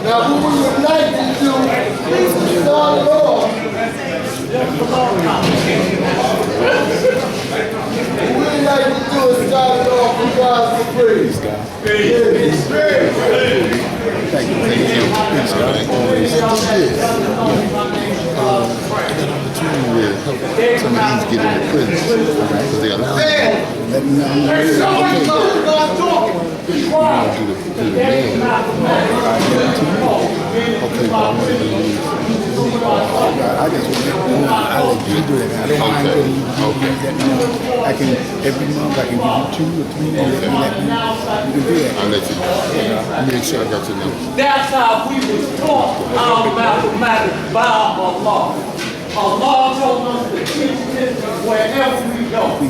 Now, what we would like to do is start it off. What we'd like to do is start it off with God's praise. Praise. Thank you. Peace, God. Always. I got an opportunity to help some of these get into prison. Because they allow me. Let me know. Do the man. Okay, but I want to leave. I just want to I let you do that. I don't mind getting you that. I can, every month I can give you 2 or 3 and you can do that. I'll let you know. Make sure I got your number. That's how we was taught our mathematics by Allah. Allah told us to teach this wherever we go. The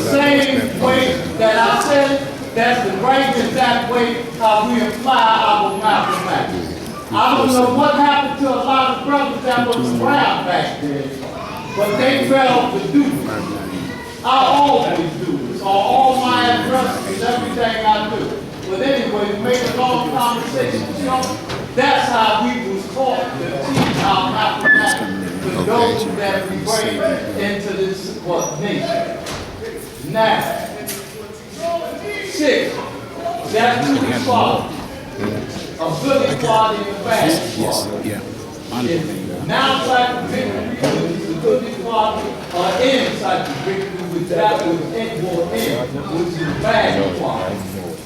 same way that I said, that's the right exact way how we apply our mathematics. I don't know what happened to a lot of brothers that was around back then, but they failed to do it. I always do this on all my addresses, everything I do. But anyway, to make a long conversation short, that's how we was taught to teach our mathematics to those that we bring into this nation. Now, 6, that's who we follow. A good equality in the past. Yes, yeah. Now type of victory is the good equality, or any type of victory which that was end, which is bad equality.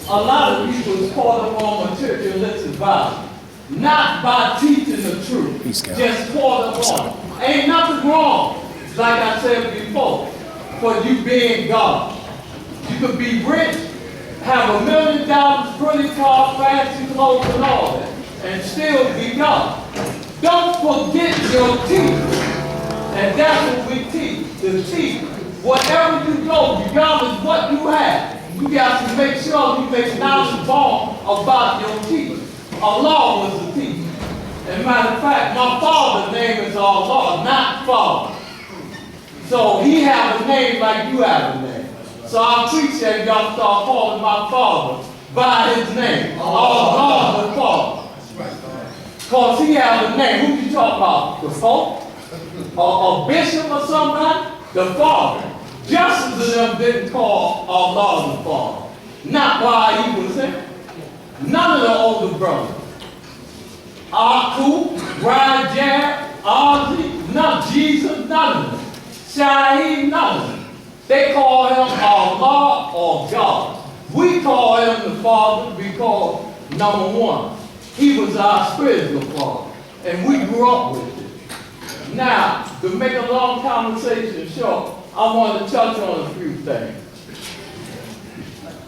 A lot of people is caught up on materialistic value, not by teaching the truth, just caught up on. Ain't nothing wrong, like I said before, for you being God. You could be rich, have $1 million, pretty car, fancy clothes and all that, and still be God. Don't forget your teeth. And that's what we teach, the teeth. Whatever you go, regardless of what you have, you got to make sure you make knowledge about your teeth. Allah was the teacher. As a matter of fact, my father's name is Allah, not Father. So he has a name like you have a name. So I appreciate y'all start calling my father by his name. Allah the Father. Because he has a name. Who you talking about? The Pope? A bishop or somebody? The Father. Justice of them didn't call Allah the Father. Not while he was there. None of the older brothers. Aku, Brian Jared, Ozzy, none. Jesus, none of them. Shaheed, none of them. They call him Allah or God. We call him the Father because, number one, he was our spiritual father, and we grew up with it. Now, to make a long conversation short, I want to touch on a few things.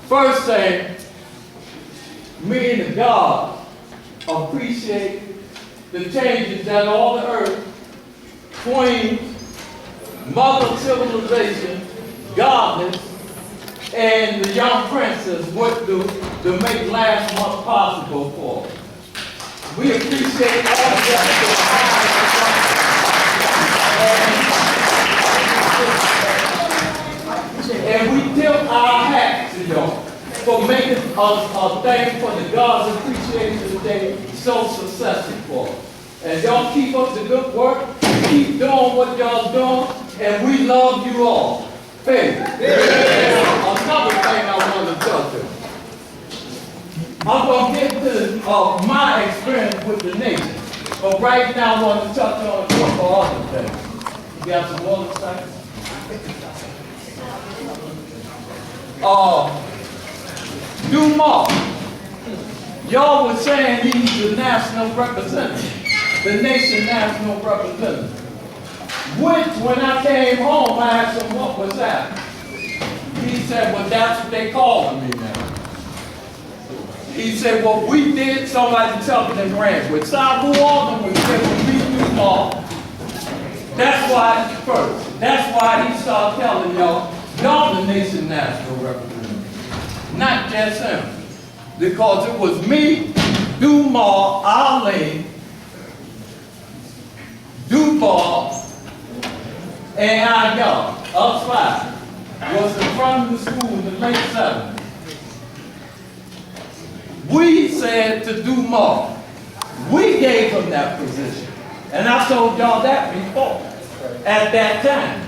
First thing, me and God appreciate the changes that all the earth, Queen, Mother Civilization, Godless, and the young princess went through to make last month possible for us. We appreciate all of that. And we tilt our hats to y'all for making a thing for the God's Appreciation Day so successful for us. And y'all keep up the good work, keep doing what y'all doing, and we love you all. Hey, another thing I want to tell you. I'm going to get to my experience with the nation. But right now I want to touch on a couple other things. You got some water, seconds? Dumas. Y'all were saying he's the national representative. The nation national representative. Which, when I came home, I asked him what was that. He said, well, that's what they calling me now. He said, well, we did somebody tell me they ran with. Sabu Alden was said, when we do all, that's why first. That's why he started telling y'all, y'all the nation national representative. Not just him. Because it was me, Dumas, Ali, Duval, and our y'all, us five, was in front of the school in the late 70s. We said to Dumas, We gave him that position. And I told y'all that before. At that time.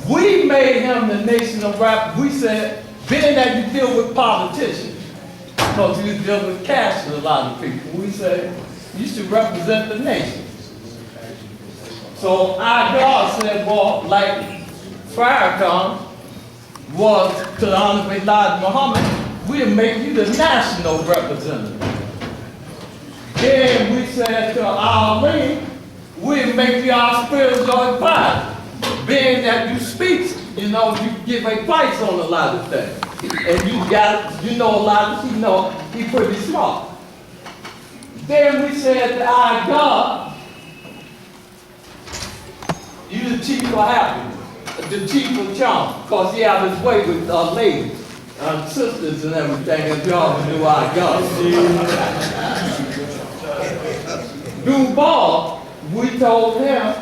We made him the nation of rap. We said, being that you deal with politicians, because you deal with cash with a lot of people, we said, you should represent the nation. So our God said, well, like Farrakhan was to the Honorable Elijah Muhammad, we'll make you the national representative. Then we said to Arlene, we'll make you our spiritual advisor. Being that you speak, you know, you give advice on a lot of things. And you know a lot of, you know, he's pretty smart. Then we said to our God, you the chief of happiness, the chief of charm, because he had his way with ladies, sisters and everything, and y'all knew our God. Duval, we told him,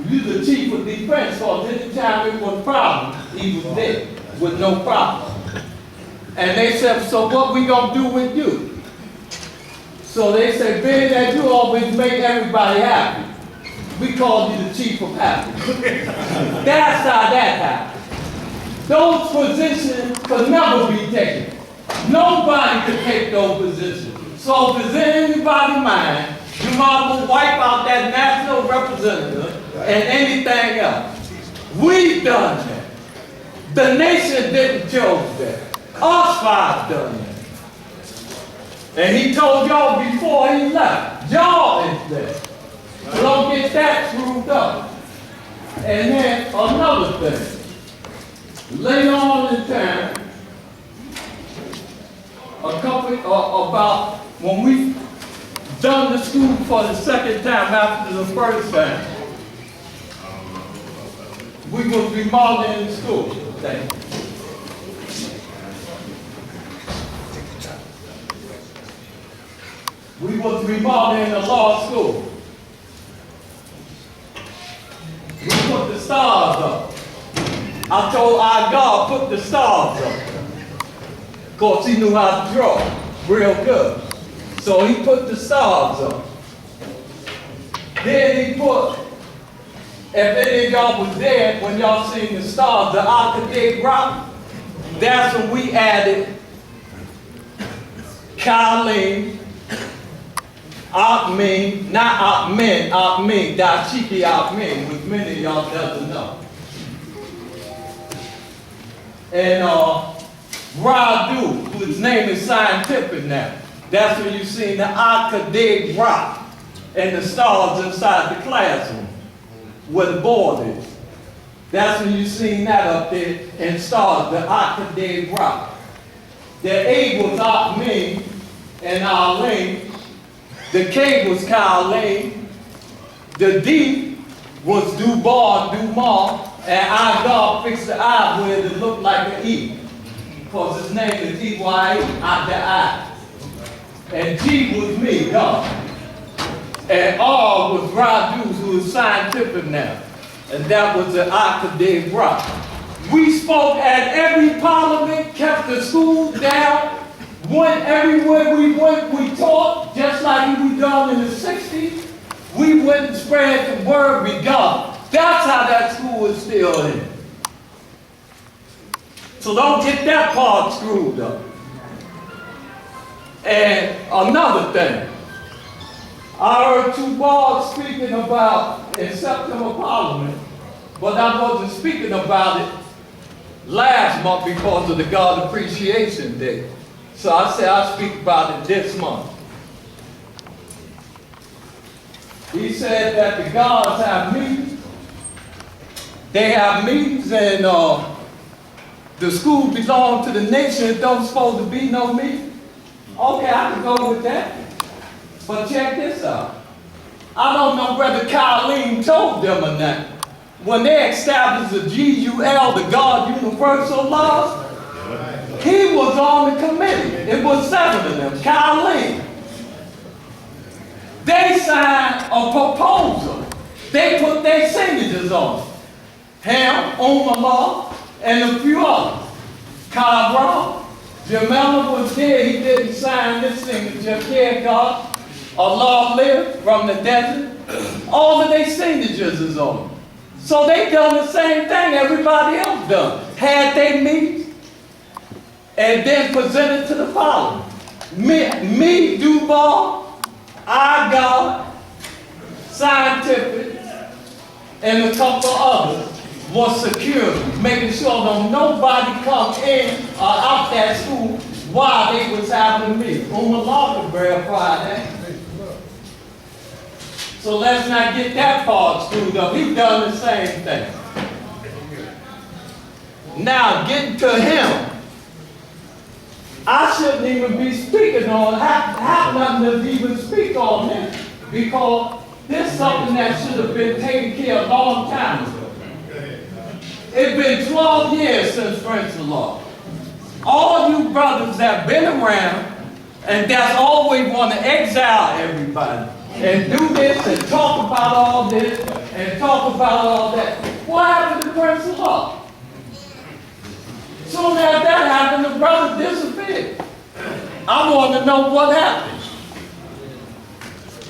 you the chief of defense, because anytime there was a problem, he was there with no problem. And they said, so what we gonna do with you? So they said, being that you always make everybody happy, we called you the chief of happiness. That's how that happened. Those positions could never be taken. Nobody could take those positions. So if there's anybody mind, you might as well wipe out that national representative and anything else. We've done that. The nation didn't choose that. Us five done that. And he told y'all before he left, y'all is there. So don't get that screwed up. And then another thing. Later on in time, about when we done the school for the second time after the first time, we was remodeling the school. Thank you. We was remodeling the law school. We put the stars up. I told our God, put the stars up. Of course, he knew how to draw real good. So he put the stars up. Then he put, if any of y'all was there when y'all seen the stars, the Arcade Rock, that's when we added Colleen, Akmin, not Akmin, Akmin, Dashiki Akmin, which many of y'all doesn't know. And Radu, whose name is scientific now. That's when you seen the Arcade Rock and the stars inside the classroom where the board is. That's when you seen that up there and stars, the Arcade Rock. The A was Akmin and Arlene. The K was Colleen. The D was Dubar, Dumar, and our God fixed the I where it looked like an E. Because his name is E-Y, out the I. And G was me, God. And R was Radu, who is scientific now. And that was the Arcade Rock. We spoke at every parliament, kept the schools down, went everywhere we went, we taught, just like we done in the 60s. We went and spread the word with God. That's how that school is still in. So don't get that part screwed up. And another thing, I heard two bars speaking about in September Parliament, but I wasn't speaking about it last month because of the God Appreciation Day. So I said I'll speak about it this month. He said that the gods have meetings. They have meetings and the school belongs to the nation. It don't supposed to be no meeting. Okay, I can go with that. But check this out. I don't know whether Colleen told them or not. When they established the GUL, the God Universal Laws, he was on the committee. It was 7 of them. Colleen. They signed a proposal. They put their signatures on it. Ham, Omar, and a few others. Cabral, Jamela was there, he didn't sign this signature. Care God, Allah live from the desert. All of their signatures is on it. So they done the same thing everybody else done. Had they meet and then presented to the following. Me, Duval, God, Scientific, and a couple others was secure, making sure that nobody come in or out that school while they was having a meeting. Law Friday. So let's not get that part screwed up. He done the same thing. Now, getting to him. I shouldn't even be speaking on, have nothing to even speak on this, because this is something that should have been taken care of a long time ago. It's been 12 years since French law. All you brothers that have been around and that's always want to exile everybody and do this and talk about all this and talk about all that. What happened to French law? Soon as that happened, the brother disappeared. I want to know what happened.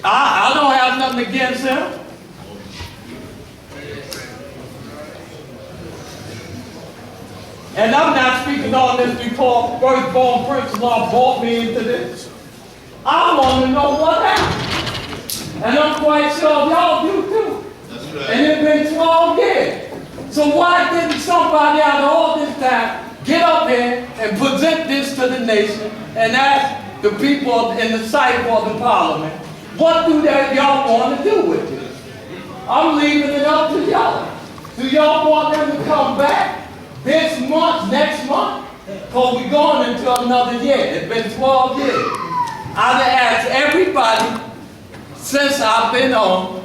I don't have nothing against him. And I'm not speaking on this because firstborn Prince Law brought me into this. I want to know what happened. And I'm quite sure y'all do too. That's right. And it's been 12 years. So why didn't somebody out of all this time get up here and present this to the nation and ask the people in the site for the parliament, what do y'all want to do with this? I'm leaving it up to y'all. Do y'all want them to come back this month, next month? Because we're going into another year. It's been 12 years. I've asked everybody since I've been on,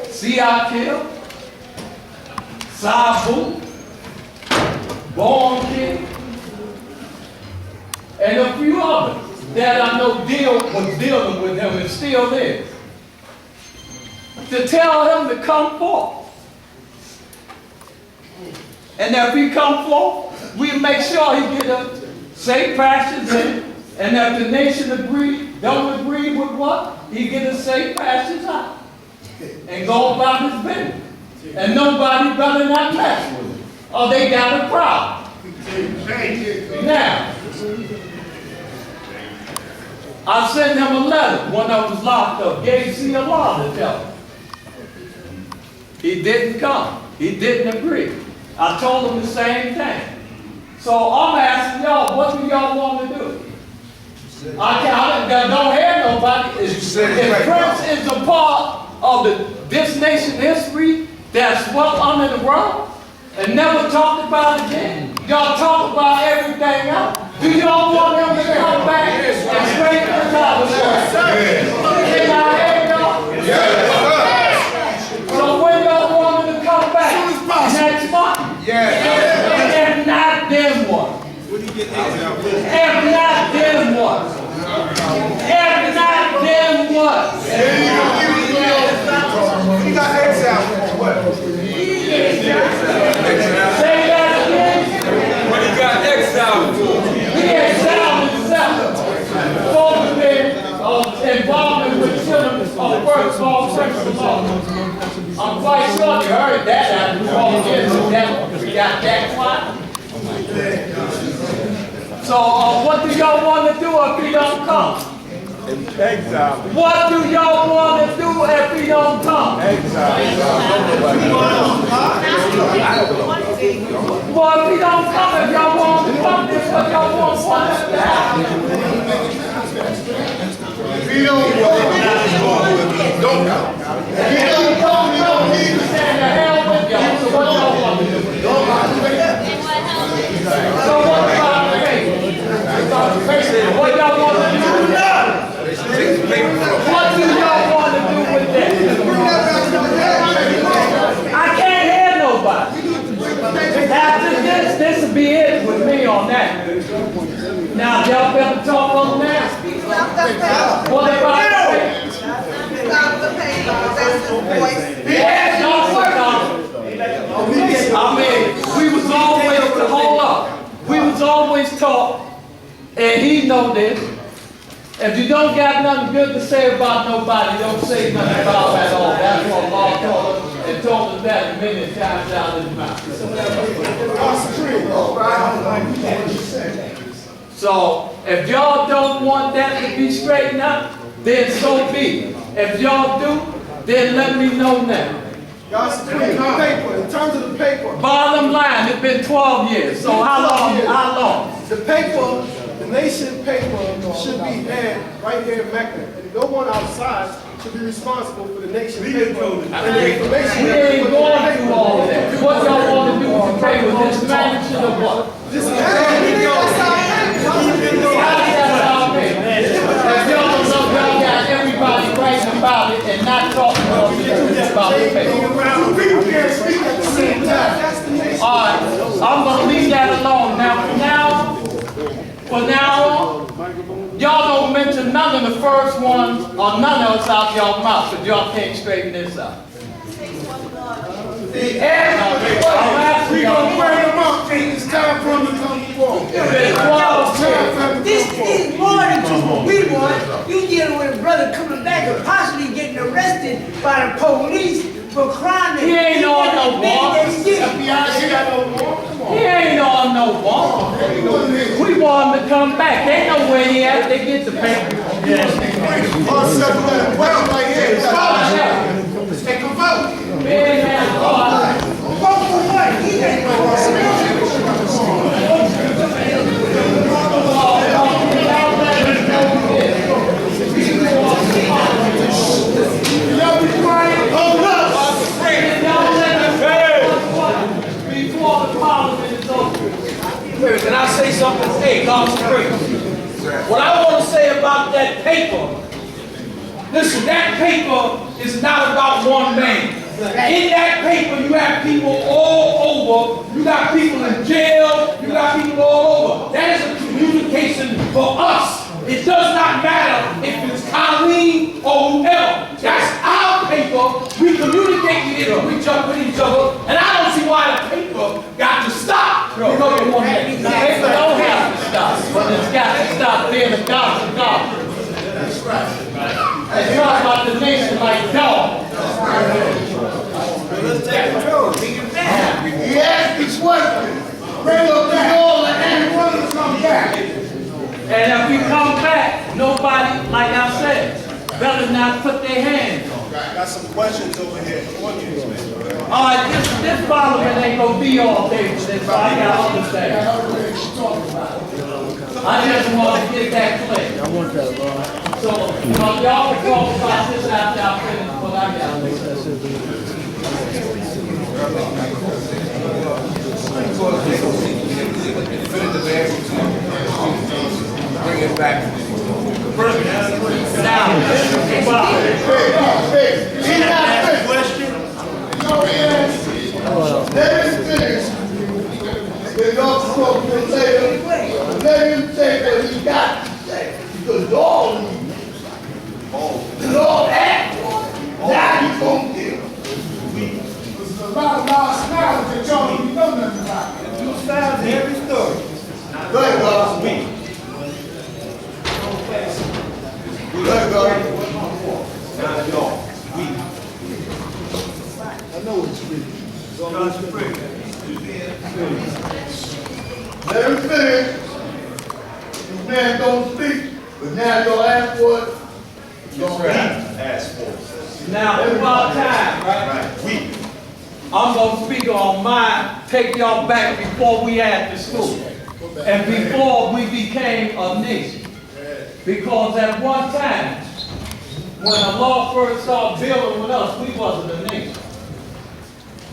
C.I.K., Sabu, Born Kid, and a few others that I know was dealing with him and still is, to tell him to come forth. And if he come forth, we make sure he get a safe passage in. And if the nation don't agree with what, he get a safe passage out. And go about his business. And nobody better not mess with him, or they got a problem. Now, I sent him a letter when I was locked up. Gave C a law to tell him. He didn't come. He didn't agree. I told him the same thing. So I'm asking y'all, what do y'all want to do? I don't hear nobody. If Prince is a part of this nation history that's well under the rug and never talked about again, y'all talk about everything else. Do y'all want him to come back and straighten this out? Can I hear y'all? Yes. So when y'all want him to come back? Next month? Yes. If not, then what? If not, then what? If not, then what? He got exiled. What? Say that again. What he got exiled for? He exiled himself for the involvement with children of first-born Prince law. I'm quite sure you heard that after 12 years. We got that quiet. So what do y'all want to do if he don't come? Exile. What do y'all want to do if he don't come? Exile. Well, if he don't come, if y'all want to come, this what y'all want him to happen. If he don't come. If he don't come, he's saying the hell with y'all. So what y'all want to do? So what about the faith? What y'all want to do? What do y'all want to do with that? I can't hear nobody. After this will be it with me on that. Now, y'all better talk on that. What about the faith? Yes, y'all work on it. I mean, we was always, hold up. We was always taught, and he know this, if you don't got nothing good to say about nobody, don't say nothing about them at all. That's what Allah told us, and told us that many times out of his mouth. So, if y'all don't want that to be straightened up, then so be it. If y'all do, then let me know now. Y'all Supreme, the paper, in terms of the paper. Bottom line, it's been 12 years, so how long? The paper, the nation paper should be had right here in Mecca. And no one outside should be responsible for the nation paper. And the information. We ain't going through all of that. What y'all want to do with the paper, dismantle it or what? This is Y'all got everybody writing about it and not talking about the paper. All right, I'm going to leave that alone. Now, from now on, y'all don't mention none of the first ones or none of us out y'all mouth, because y'all can't straighten this out. We gonna bring them up. It's time for them to come forward. This is more than just what we want. You dealing with a brother coming back and possibly getting arrested by the police for crime. He ain't on no warrant. He ain't on no warrant. We want him to come back. They know where he at. They get the paper. Take a vote. Vote for what? He ain't Hold up. Before the parliament is over. Can I say something? Hey, God's praise. What I want to say about that paper, listen, that paper is not about one man. In that paper, you have people all over. You got people in jail. You got people all over. That is a communication for us. It does not matter if it's Colleen or whoever. That's our paper. We communicate with each other, and I don't see why the paper got to stop. The paper don't have to stop, but it's got to stop being the gospel God. That's right. It's not about the nation like dogs. Let's take control. He asked me questions. Bring up the whole and everyone will come back. And if we come back, nobody, like I said, better not put their hands on. Got some questions over here. All right, this parliament ain't gonna be all day for this, so I gotta understand. I just want to get that clear. I want that, Lord. So, y'all can talk about this after I finish what I got. Bring it back. Now, Let him finish. Then y'all smoke him later. Let him say what he got to say. Because y'all need it. The Lord asked for it. Now he's going to give it. There's a lot of lost knowledge that y'all don't know nothing about. There's two sides to every story. Go ahead, God. Go ahead, God. I know what you're reading. Let him finish. This man don't speak, but now y'all ask for it. Y'all ask for it. now, it's about time, right? I'm gonna speak on mine, take y'all back before we had the school. And before we became a nation. Because at one time, when the law first started building with us, we wasn't a nation.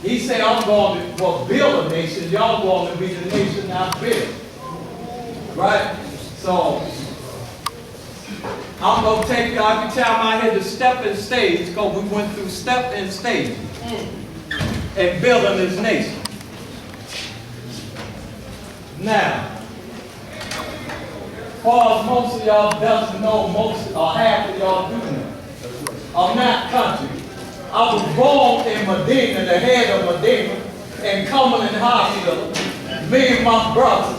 He said, I'm going to build a nation, y'all going to be the nation I built. Right? So, I'm going to take y'all every time I hit the stepping stage, because we went through stepping stages in building this nation. Now, far as most of y'all doesn't know, most or half of y'all do know, I'm not country. I was born in Medina, the head of Medina, in Cumberland Hospital. Me and my brother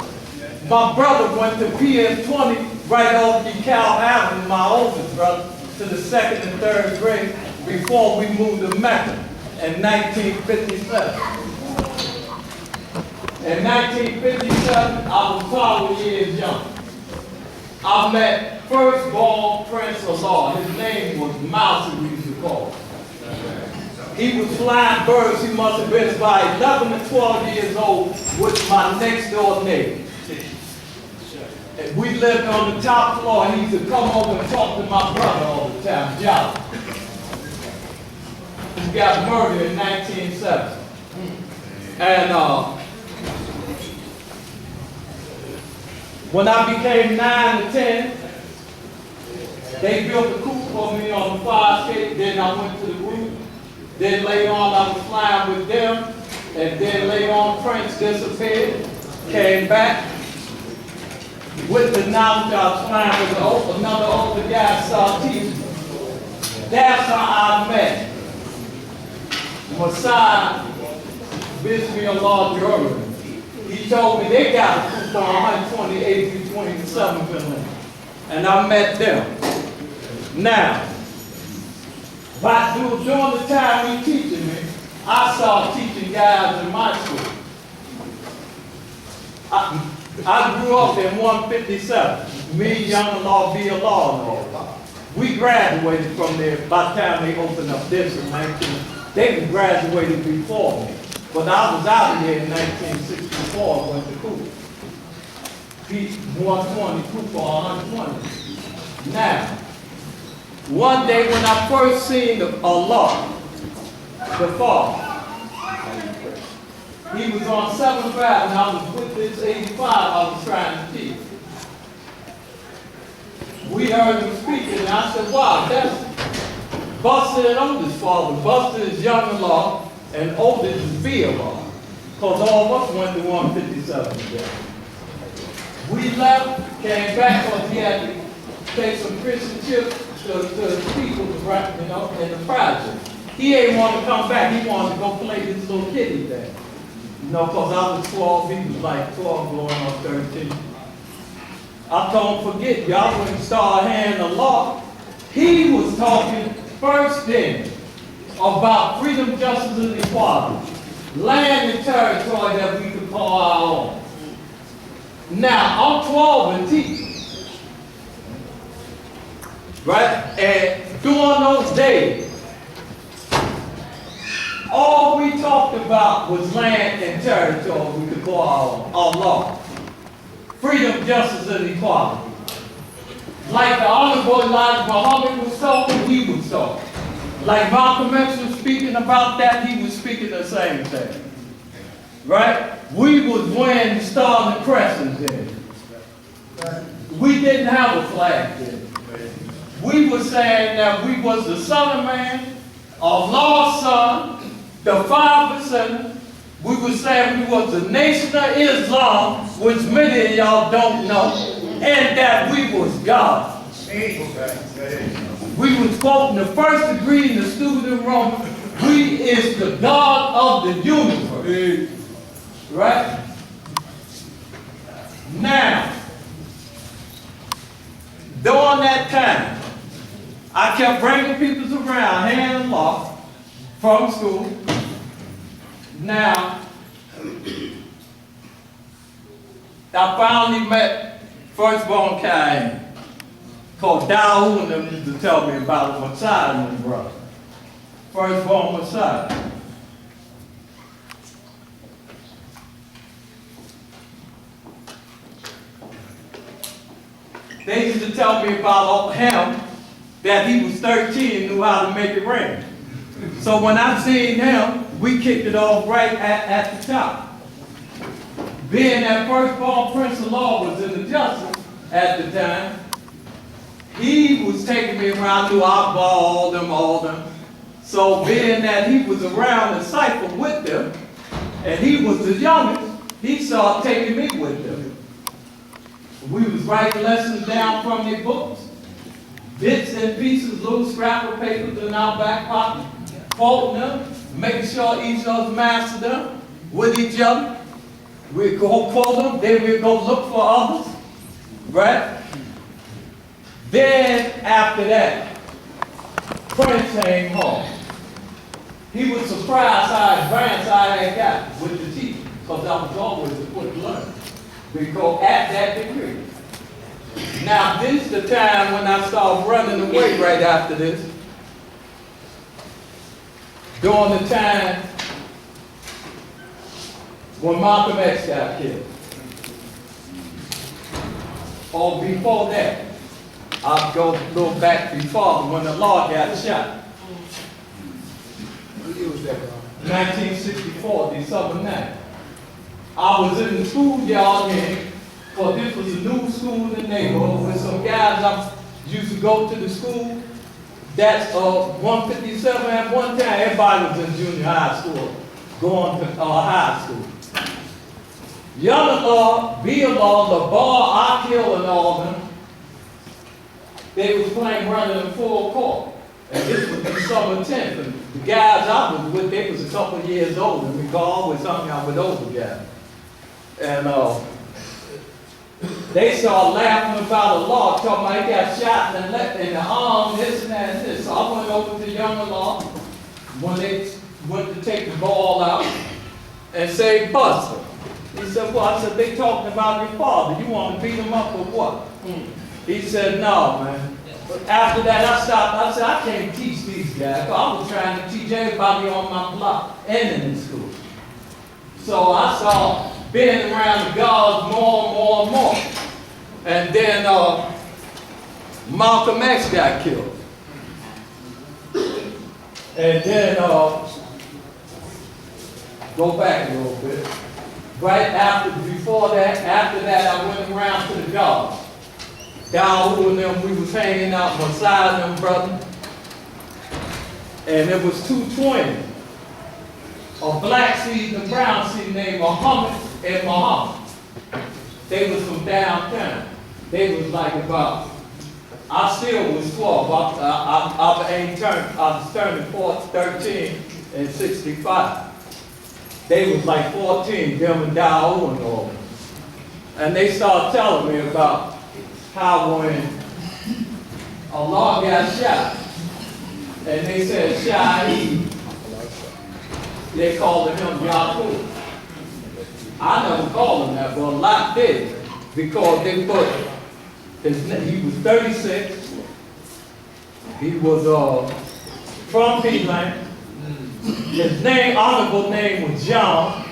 my brother went to PS20 right off DeKalb Avenue, my oldest brother, to the 2nd and 3rd grade before we moved to Mecca in 1957. In 1957, I was 12 years young. I met firstborn Prince of Law. His name was Mouse, we used to call him. He was flying birds. He must have been about 11 to 12 years old with my next door neighbor. And we lived on the top floor. He used to come over and talk to my brother all the time, Jolly. He got murdered in 1970. And when I became 9 or 10, they built a coop for me on the fire escape. Then I went to the roof. Then later on, I was flying with them. And then later on, Prince disappeared, came back. With the knowledge I was flying with another older guy, saw teaching. That's how I met Messiah, Bishop of Law Jordan. He told me they got a coop on 128th through 27th, and I met them. Now, but during the time he teaching me, I saw teaching guys in my school. I grew up in 157. Me, Young Law, be a law and all. We graduated from there by the time they opened up this in 19. They graduated before me. But I was out of here in 1964 when the coup. 120, coup for 120. Now, one day when I first seen Allah, the Father, he was on 7th Ave, and I was with this 85 I was trying to teach. We heard him speaking, and I said, wow, that's Buster and Otis' father. Buster is Young Law, and Otis is Bill Law. Because all of us went to 157 together. We left, came back, because he had to take some Christian chips to the people, you know, in the project. He ain't want to come back. He wanted to go play this little kitty thing. You know, because I was 12, he was like 12 going on 13. I told him, forget, y'all wouldn't start hand the law. He was talking first thing about freedom, justice, and equality. Land and territory that we could call our own. Now, I'm 12 and teaching. Right? And during those days, all we talked about was land and territory we could call our law. Freedom, justice, and equality. Like the Honorable Elijah Muhammad was talking, he was talking. Like Malcolm X was speaking about that, he was speaking the same thing. Right? We was wearing the Star and Crescent then. We didn't have a flag then. We were saying that we was the Son of Man, Allah's Son, the 5%. We were saying we was the Nation of Islam, which many of y'all don't know, and that we was God. We was quoting the first degree in the student room. We is the God of the universe. Right? Now, during that time, I kept bringing people around, hand in law, from school. Now, I finally met firstborn Cain, called Dawood, and them used to tell me about Messiah and his brother. Firstborn Messiah. They used to tell me about him, that he was 13 and knew how to make it rain. So when I seen him, we kicked it off right at the top. Being that firstborn Prince of Law was in the justice at the time, he was taking me around, knew I ball all them. So being that he was around the cipher with them, and he was the youngest, he started taking me with them. We was writing lessons down from their books, bits and pieces, little scrap of papers in our back pocket, quoting them, making sure each of us mastered them with each other. we go for them, then we go look for others, right? Then after that, Prince came home. He was surprised how advanced I had got with the teaching, because I was always a quick learner. Because at that degree. Now this is the time when I started running away right after this. During the time when Malcolm X got killed. Or before that. I'll go a little back before when the law got shot. What year was that, bro? 1964, December 9th. I was in the schoolyard here, for this was a new school in the neighborhood with some guys I used to go to the school. That's 157 at one time. Everybody was in junior high school, going to high school. Young-in-law, B-in-law, LeBar, Akil, and all of them, they was playing running in full court. And this was December 10th. And the guys I was with, they was a couple of years older. We always hung out with older guys. And they started laughing about the law, talking about he got shot in the arm, this and that and this. So I went over to Young-in-law when they went to take the ball out and say, Buster. He said, well, I said, they talking about your father. You want to beat him up or what? He said, no, man. But after that, I stopped. I said, I can't teach these guys. I was trying to teach everybody on my block and in the school. So I saw being around the guards more and more and more. And then Malcolm X got killed. And then, go back a little bit. Right before that, after that, I went around to the guards. Down who and them, we was hanging out beside them, brother. And it was two twins. A black seed and a brown seed named Muhammad and Muhammad. They was from downtown. They was like about, I still was 12. I was turning 13 and 65. They was like 14, them and Dow and all. And they started telling me about how when Allah got shot, and they said Shahid, they called him Yaqub. I never called him that, but a lot did, because they put he was 36, he was from Peatland, his honorable name was John,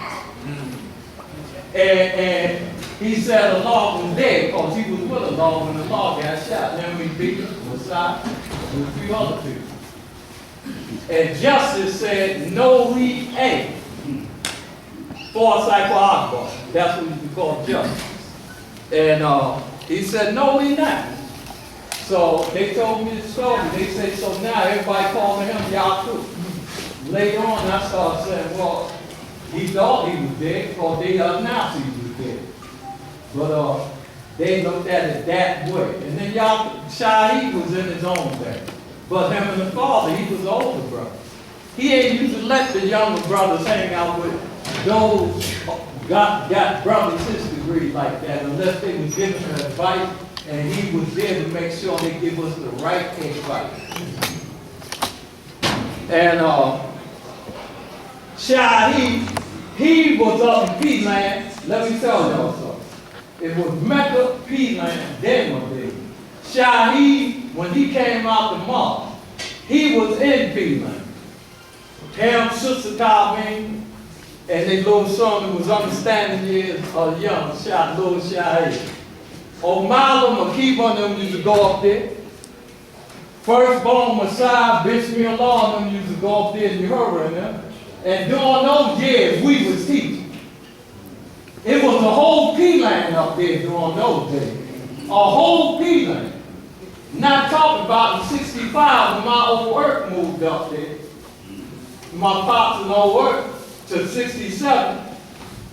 and he said Allah was dead because he was with Allah when Allah got shot. Then we beat him, Messiah, and a few other people. And Justice said, no, we ain't. Forsyth Akbar, that's what we call Justice. And he said, no, we not. So they told me the story. They said, so now everybody calling him Yaqub. Later on, I started saying, well, he thought he was dead because they announced he was dead. But they looked at it that way. And then Shahid was in his own thing. But him and the father, he was the older brother. He ain't used to let the younger brothers hang out with those got brother sister degree like that unless they was giving him advice, and he was there to make sure they give us the right advice. And Shahid, he was up in Peatland. Let me tell y'all something. It was Mecca, Peatland, then one day. Shahid, when he came out the mosque, he was in Peatland. Him, Sister Colleen, and their little son who was understanding years young, little Shahid. O'Malley, Makiba, and them used to go up there. Firstborn Messiah, Bishop Allah, and them used to go up there and you heard and them. And during those years, we was teaching. It was a whole P-land up there during those days. A whole P-land. Not talking about in 65 when my old work moved up there. My pops and old work to 67.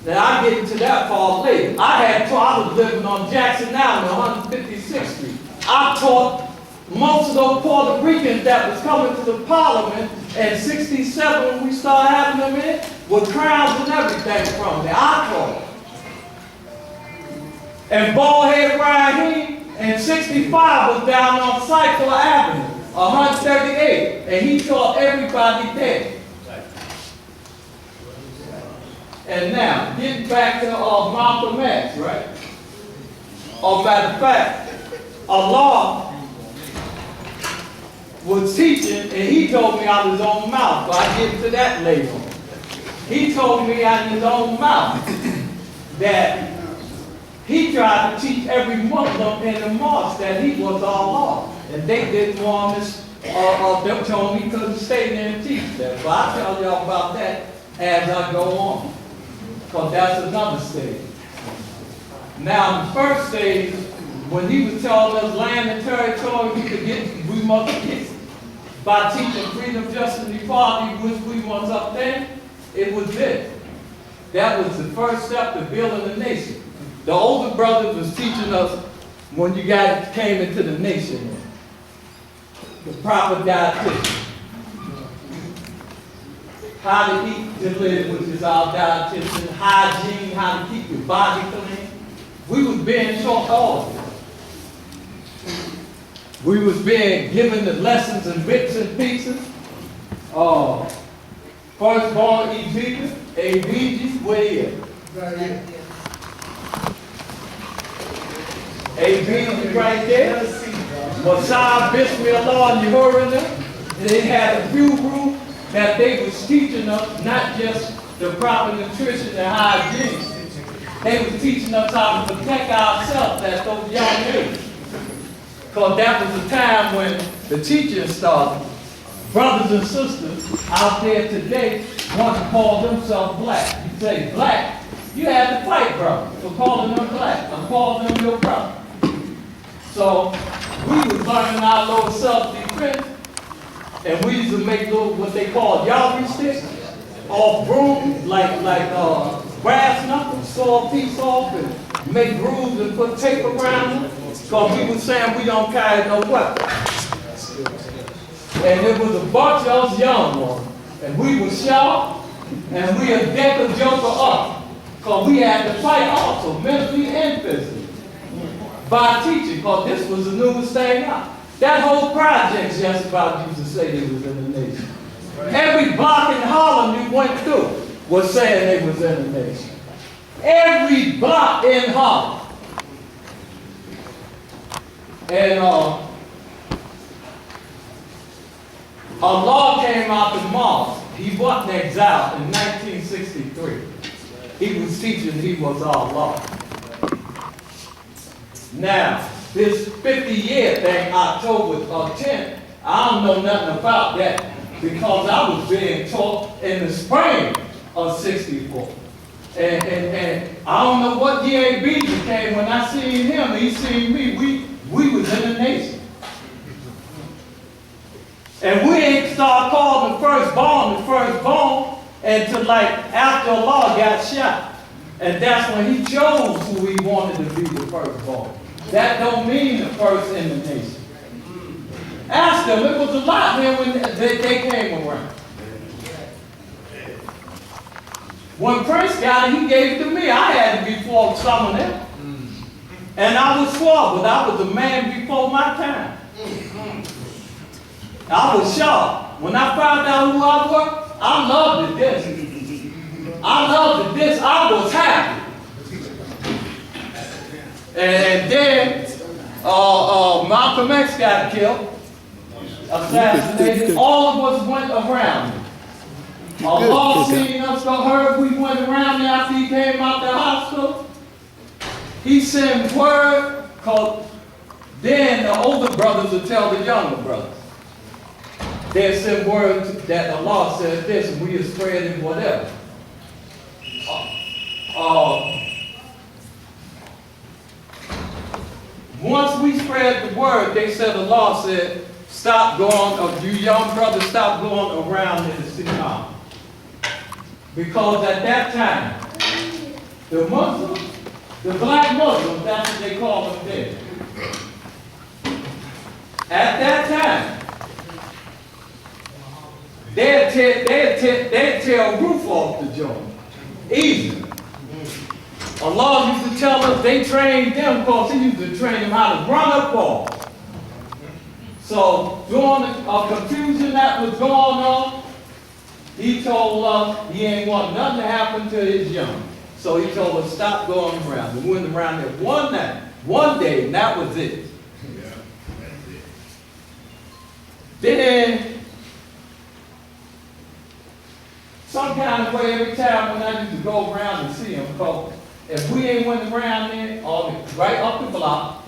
Now I get into that part later. I was living on Jackson Avenue, 156th Street. I taught most of those Puerto Ricans that was coming to the Parliament in 67 when we started having them in, with crowns and everything from there. I taught. And bald-headed Raheem and 65 was down on Cycle Avenue, 138, and he taught everybody there. And now, getting back to Malcolm X, right? Matter of fact, Allah was teaching, and he told me out of his own mouth, but I'll get to that later on. He told me out of his own mouth that he tried to teach every Muslim in the mosque that he was Allah. And they didn't want us, they told me he couldn't stay there and teach that. But I'll tell y'all about that as I go on. Because that's another stage. Now, the first stage, when he was telling us land and territory we must get by teaching freedom, justice, and equality, which we was up there, it was this. That was the first step to building a nation. The older brothers was teaching us when you guys came into the nation, the proper dietitian. How to eat to live, which is our dietitian, hygiene, how to keep your body clean. We was being taught all of it. We was being given the lessons in bits and pieces. Firstborn Ezekiel, ABG, where he is? ABG right there. Messiah, Bismillah, and Yehoram. They had a few rules that they was teaching us, not just the proper nutrition and hygiene. They was teaching us how to protect ourselves at those young ages. Because that was the time when the teaching started. Brothers and sisters out there today want to call themselves black. You say black, you had to fight, brother, for calling them black, or calling them your brother. So we was learning our little self-defense, and we used to make little, what they call yardie sticks, off brooms, like brass knuckles, saw a piece off and make grooves and put tape around them, because we were saying we don't carry no weapons. And it was a bunch of us young ones, and we were sharp, and we had deck a joker up, because we had to fight also, mentally and physically, by teaching, because this was the newest thing out. That whole project just about used to say they was in the nation. Every block in Harlem you went through was saying they was in the nation. Every block in Harlem. And Allah came out to Mars. He wasn't exiled in 1963. He was teaching he was Allah. Now, this 50-year thing, October 10th, I don't know nothing about that because I was being taught in the spring of 64. And I don't know what year B became. When I seen him, he seen me. We was in the nation. And we ain't start calling the firstborn until like after Allah got shot. And that's when he chose who he wanted to be the firstborn. That don't mean the first in the nation. Ask them, it was a lot here when they came around. When Prince got it, he gave it to me. I had it before some of them. And I was swore, but I was a man before my time. I was sharp. When I found out who I was, I loved it this. I loved it this. I was happy. And then Malcolm X got killed, assassinated. All of us went around him. Allah seen us, heard we went around there after he came out the hospital. He sent word, cause then the older brothers would tell the younger brothers. They send word that Allah said this, and we are spreading whatever. Once we spread the word, they said Allah said, stop going, you young brothers, stop going around in the Sinai. Because at that time, the Muslims, the black Muslims, that's what they call them then. At that time, they'd tear a roof off the joint. Easy. Allah used to would tell us they trained them because he used to train them how to run a ball. So during a confusion that was going on, he told us he ain't want nothing to happen to his young. So he told us stop going around. We went around there one night, one day, and that was it. Then some kind of way every time when I used to go around and see him, because if we ain't went around there, right up the block,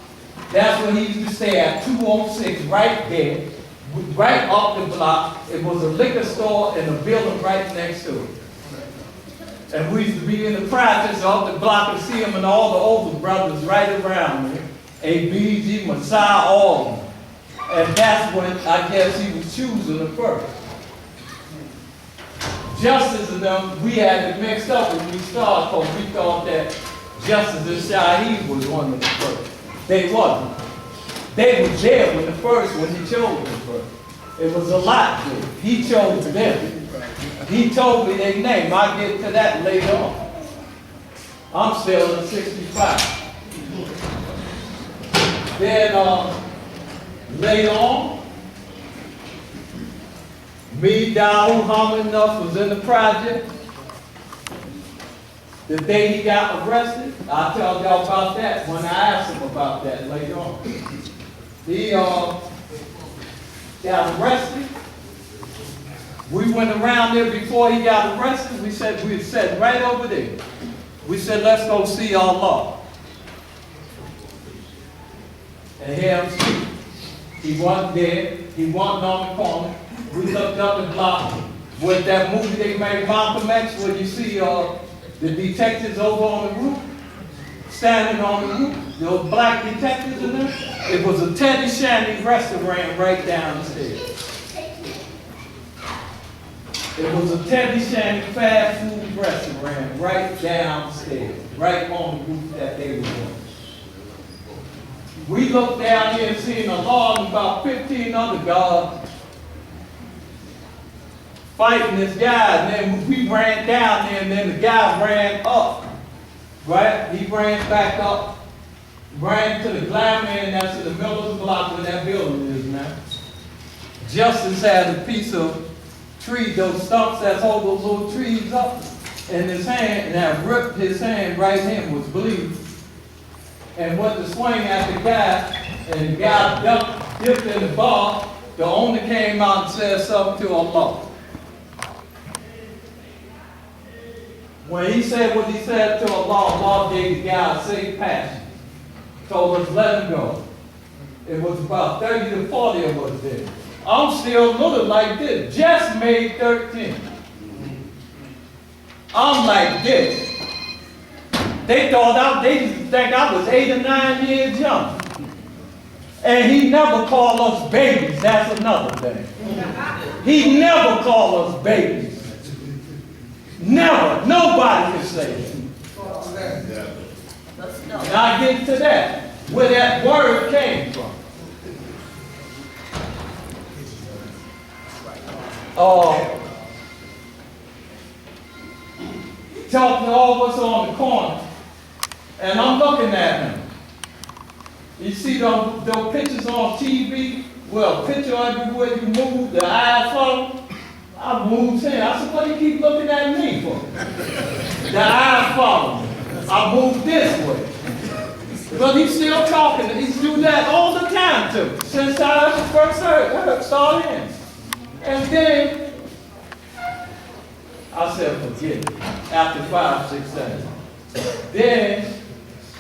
that's where he used to stay at, 206, right there, right up the block. It was a liquor store and a building right next to it. And we used to be in the practice up the block and see him and all the older brothers right around there, ABG, Messiah, all of them. And that's when I guess he was choosing the first. Justice and them, we had it mixed up when we started because we thought that Justice and Shaheed was one of the first. They wasn't. They was there when he chose them first. It was a lot there. He chose them. He told me their name. I'll get to that later on. I'm still in 65. Then later on, me, Dowell, Muhammad, and us was in the project. The day he got arrested, I'll tell y'all about that when I asked him about that later on. He got arrested. We went around there before he got arrested. We sat right over there. We said, let's go see Allah. And hear him speak. He wasn't there. He wasn't on the corner. We looked up the block with that movie they made, Malcolm X, where you see the detectives over on the roof, standing on the roof, those black detectives in there. It was a Teddy Shandy restaurant right downstairs. It was a Teddy Shandy fast food restaurant right downstairs, right on the roof that they were on. We looked down here and seen a law and about 15 other guards fighting this guy, and then we ran down there, and then the guy ran up, right? He ran back up, ran to the glamour, and that's in the middle of the block where that building is now. Justice had a piece of tree, those stumps that hold those little trees up in his hand, and that ripped his hand, right hand was bleeding. And went to swing at the guy, and the guy dipped in the bar. The owner came out and said something to Allah. When he said what he said to Allah, Allah gave the guy a safe passage. Told us, let him go. It was about 30 to 40 of us there. I'm still looking like this. Just made 13. I'm like this. They think I was 8 or 9 years young. And he never called us babies. That's another thing. He never called us babies. Never. Nobody can say it. And I get to that, where that word came from. Talking to all of us on the corner, and I'm looking at him. You see those pictures on TV? Well, picture everywhere you move, the eyes follow. I moved him. I said, what do you keep looking at me for? The eyes follow me. I moved this way. But he's still talking. He's doing that all the time too. Since I first started in. And then I said, forget it. After 5, 6, 7. Then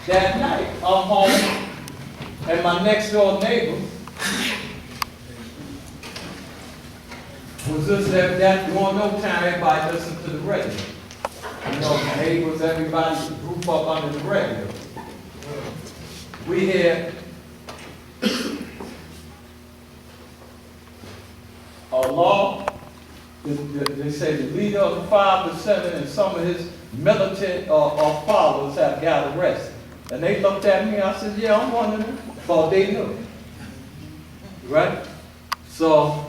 that night, I'm home, and my next door neighbor was just that during no time everybody listened to the radio. You know, neighbors, everybody group up under the radio. We had a law. They say the leader of the 5% and some of his militant followers have got arrested. And they looked at me, I said, yeah, I'm one of them. But they knew. Right? So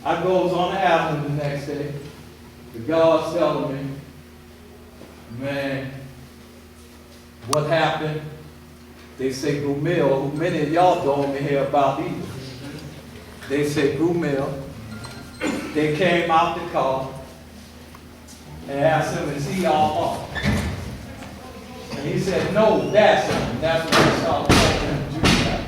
I goes on the avenue the next day. The guard's telling me, man, what happened? They say Gumil, who many of y'all don't even hear about either. They say Gumil. They came out the car and asked him, is he all off? And he said, no, that's him. That's when they started calling him Judah.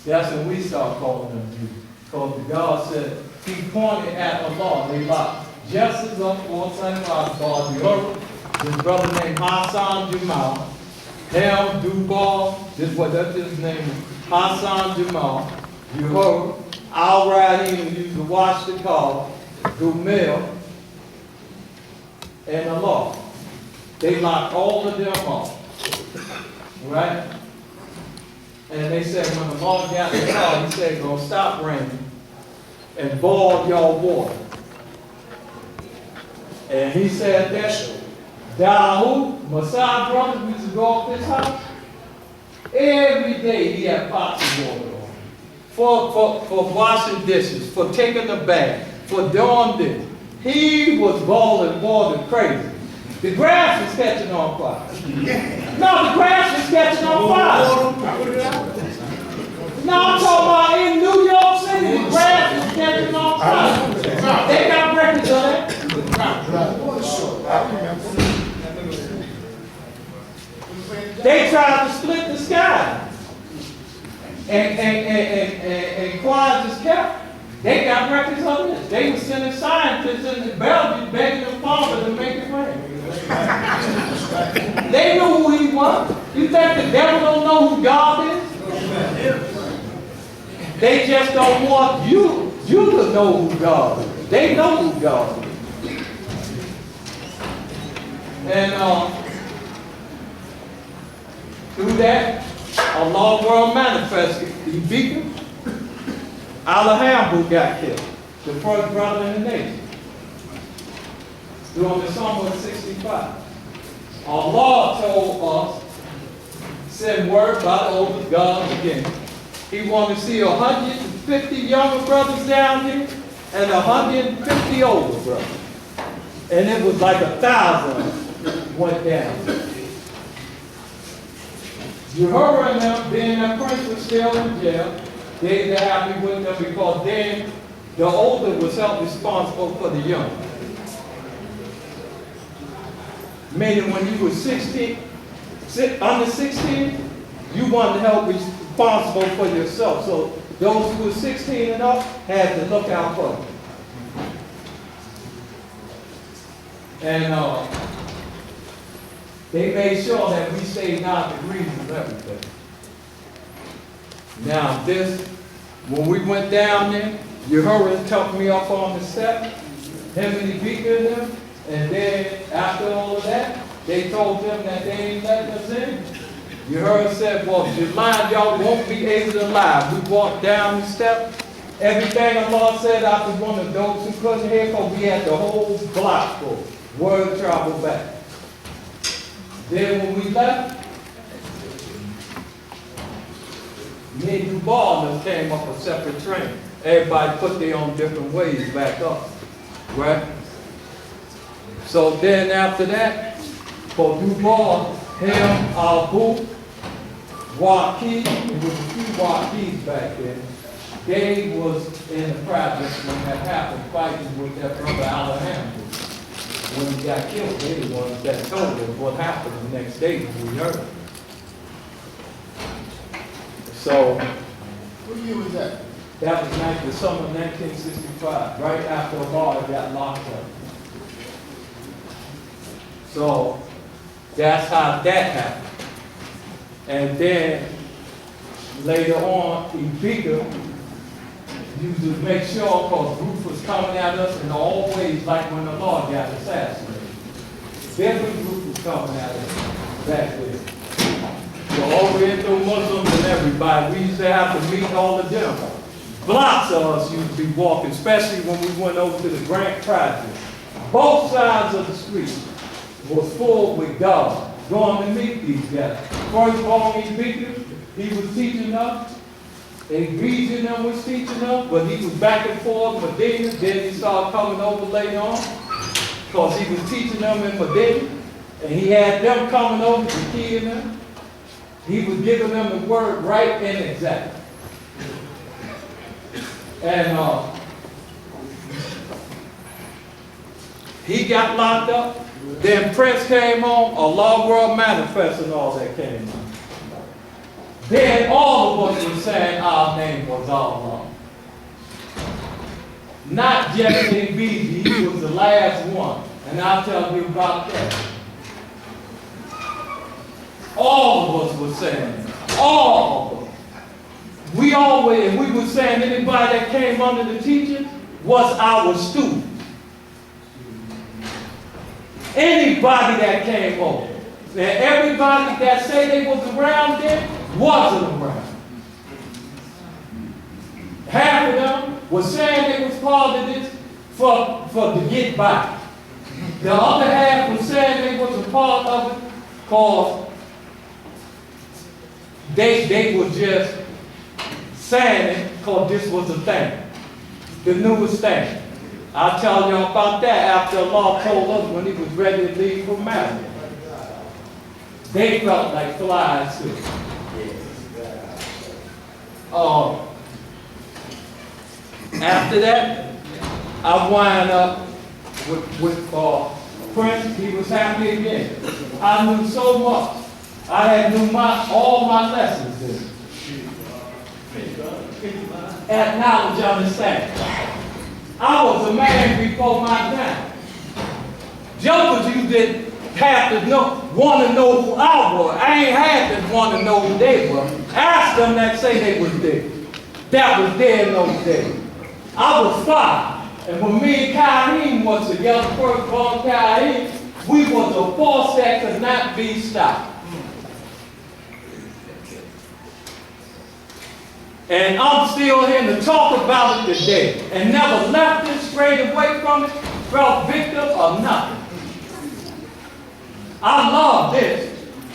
That's when we start calling him Judah. Because God said, he pointed at Allah. They like, just as up for St. Rosbar, you heard this brother named Hassan Jamal, Ham Duval, that's his name, Hassan Jamal. You heard, I'll ride in and used to wash the car, Gumil, and Allah. They locked all of them off. Right? And they said when the Lord got in the car, he said, gonna stop raining and boil your water. And he said that Dawood, Masai brother, we used to go off this house. Every day he had pots of water on. For washing dishes, for taking a bath, for doing this. He was boiling water crazy. The grass was catching on fire. No, the grass was catching on fire. No, I'm talking about in New York City, the grass was catching on fire. They got records of that. They tried to split the sky. And quiet as kept. They got records of this. They were sending scientists into Belgium begging the father to make it rain. They knew who he was. You think the devil don't know who God is? They just don't want you to know who God is. They know who God is. And through that, Allah world manifested. Ezekiel, Alahambu got killed, the first brother in the nation, during the summer of 65. Allah told us, send word by the oldest God again. He wanted to see 150 younger brothers down here and 150 older brothers. And it was like 1,000 went down. Jehovah and them, being that prince was still in jail, they were happy with them because then the older was held responsible for the younger. Meaning when you were 16, under 16, you wanted to help responsible for yourself. So those who were 16 and up had to look out for them. And they made sure that we stayed 9 degrees of everything. Now this, when we went down there, Yehoram took me up on the step, him and the beaker in them, and then after all of that, they told them that they ain't letting us in. Yehoram said, well, the line y'all won't be able to lie. We walked down the step. Everything Allah said after one of those who couldn't hear, because we had the whole block full. Word traveled back. Then when we left, me and Duval came up a separate train. Everybody put their own different ways back up, right? So then after that, for Duval, him, Abu, Waki, it was a few Wakis back then. They was in the project when that happened, fighting with that brother Alejandro. When he got killed, they the ones that told us what happened the next day when we heard it. So, What year was that? that was the summer of 1965, right after Obama got locked up. So, that's how that happened. And then, later on, Ibika used to make sure, because Ruth was coming at us in all ways, like when the Lord got assassinated. Different group was coming at us back then. The Oriental Muslims and everybody, we used to have to meet all of them. Blocks of us used to be walking, especially when we went over to the Grant Project. Both sides of the street was full with God, going to meet these guys. First born Ezekiel, he was teaching us. And region them was teaching us, but he was back and forth Medina. Then he started coming over later on, because he was teaching them in Medina. And he had them coming over to kill them. He was giving them the word right and exact. And he got locked up. Then Prince came on, a Law World Manifest and all that came on. Then all of us were saying our name was all wrong. Not just in BG, he was the last one. And I'll tell you about that. All of us were saying it. All of us. We were saying anybody that came under the teaching was our student. Anybody that came over. And everybody that say they was around there wasn't around. Half of them was saying they was part of this for to get by. The other half was saying they was a part of it because they were just saying it because this was a thing. The newest thing. I'll tell y'all about that after Allah told us when he was ready to leave for Maryland. They felt like flies too. After that, I wind up with Prince. He was happy again. I knew so much. I had knew all my lessons then. At knowledge, understanding. I was a man before my time. Jokers, you didn't have to want to know who I was. I ain't had to want to know who they were. Ask them that say they was there. That was there in those days. I was 5. And when me and Kareem was together, first born Kareem, we was a force that could not be stopped. And I'm still here to talk about it today. And never left it, strayed away from it, felt victim of nothing. I love this.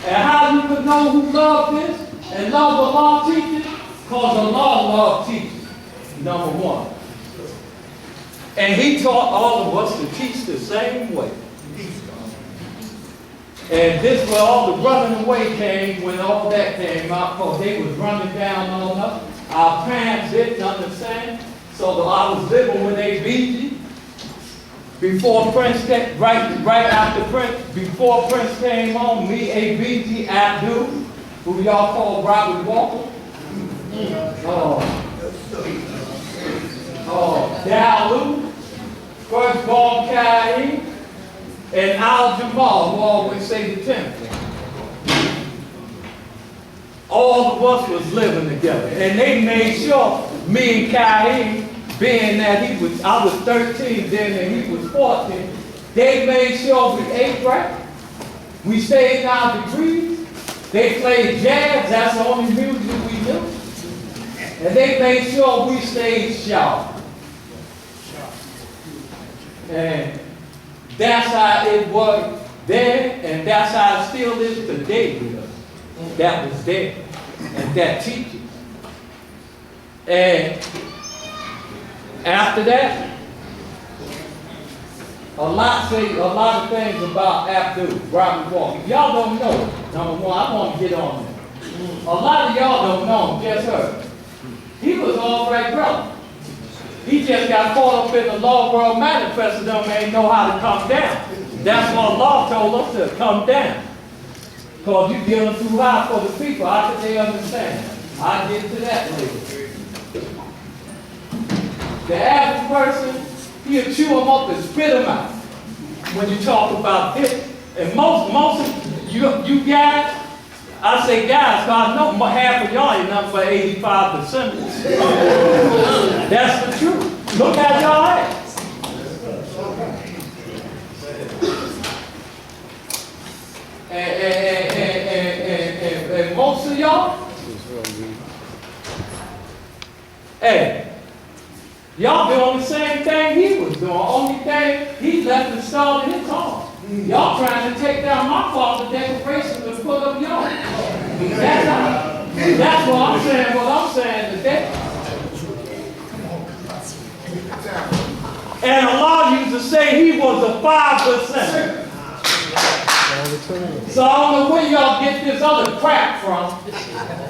And how you can know who love this and love what Allah teaches? Because Allah loves teaching, number one. And he taught all of us to teach the same way. And this is where all the running away came when all that came out, because they was running down on us. Our parents didn't understand. So I was living with ABG. Before Prince came, right after Prince, before Prince came on, me, ABG, Abdul, who y'all call Robert Walker. Dalu, first born Kareem, and Al Jamal, who always say the 10th. All of us was living together. And they made sure me and Kareem, being that I was 13 then and he was 14, they made sure we ate right. We stayed in our degrees. They played jazz, that's the only music we knew. And they made sure we stayed sharp. And that's how it was then, and that's how it still is today with us. That was there, and that teaching. And after that, a lot of things about Abdul, Robert Walker. Y'all don't know. Number one, I want to get on there. A lot of y'all don't know him, just heard. He was all right brother. He just got caught up in the Law World Manifest and them ain't know how to come down. That's what Allah told us to come down. Because you're dealing too high for the people. How could they understand? I'll get to that later. The average person, he'll chew them up and spit them out when you talk about this. And most of you guys, I say guys, because I know half of y'all ain't nothing but 85%. That's the truth. Look how y'all act. And most of y'all, hey, y'all doing the same thing he was doing. Only thing, he left and started his own. Y'all trying to take down my father's decorations and put up yours. That's what I'm saying today. And Allah used to say he was a 5%. So I don't know where y'all get this other crap from.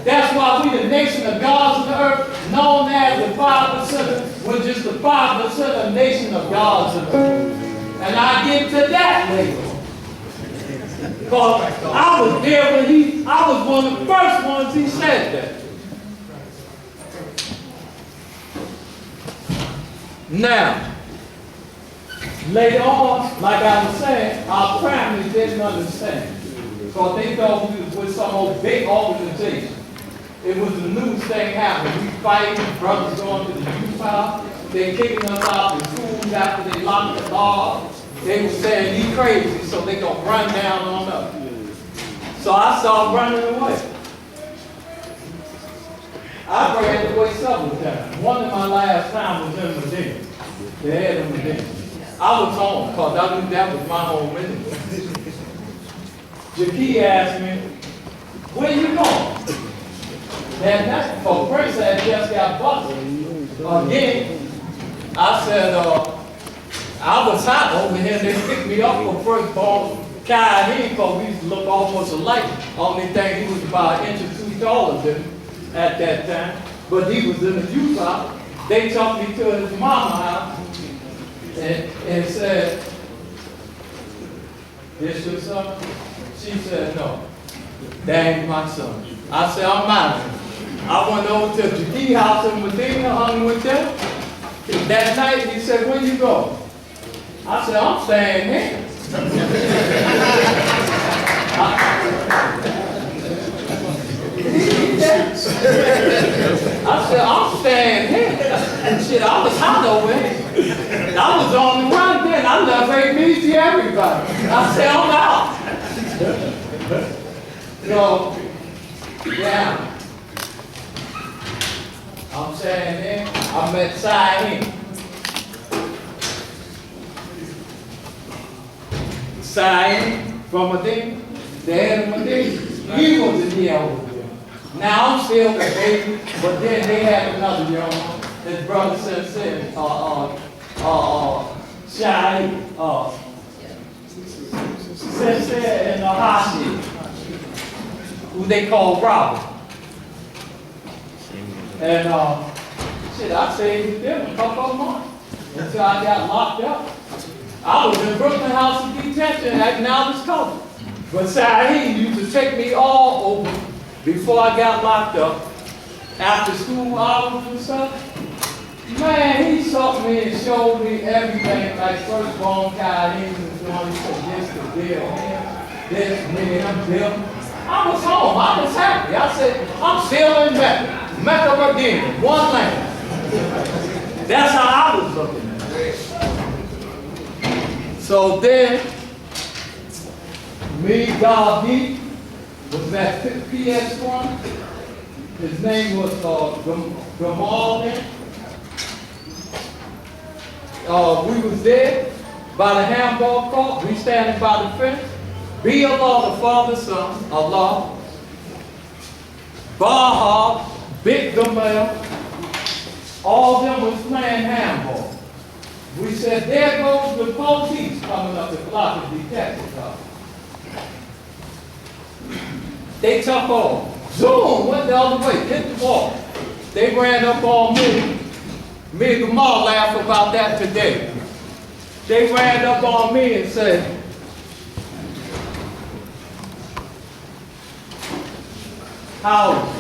That's why we the nation of gods of the earth, known as the 5%, which is the 5% of nation of gods of the earth. And I get to that later. Because I was there when I was one of the first ones he said that. Now, later on, like I was saying, our family didn't understand. Because they thought we was with some old big organization. It was the news thing happening. We fighting, brothers going to the youth house. They kicking us out of schools after they locked the bar. They were saying, you crazy, so they gonna run down on us. So I started running away. I ran away several times. One of my last time was in Medina. They had in Medina. I was home because I knew that was my home anyway. Jackie asked me, where you going? That night, because Prince had just got busted. Again, I said, I was hot over here. They picked me up for first ball. Kai, because we used to look almost alike. Only thing, he was about an inch or two taller than me at that time. But he was in the youth house. They took me to his mama house and said, this your son? She said, no, that ain't my son. I said, I'm out. I went over to the Jackie house in Medina, hung with them. That night, he said, where you go? I said, I'm staying here. I said, I'm staying here. Shit, I was hot over here. I was on the run then. I left ABC everybody. I said, I'm out. So, yeah. I'm saying there, I met Saeed. Saeed from Medina, the head of Medina. He was in here over there. Now I'm still the baby, but then they had another young one. His brother said, Saeed, Sensei and Hashi, who they call Robert. And shit, I stayed with them a couple of months until I got locked up. I was in Brooklyn House of Detention acting out his color. But Saeed used to take me all over before I got locked up. After school hours and stuff. Man, he took me and showed me everything, like firstborn Chinese and doing this, the bill, this, me, them, bill. I was home, I was happy. I said, I'm still in Mecca. Mecca Medina, one land. That's how I was looking at it. So then, me, Gandhi, was at PS1. His name was Gamal then. We was there by the handball court. We standing by the fence. Be Allah, the Father, Son, Allah. Baha, Big Gamal, all of them was playing handball. We said, there goes the police coming up the block of detectives. They took off. Zoom, went the other way, hit the wall. They ran up on me. Me and Gamal laugh about that today. They ran up on me and said, how old are you?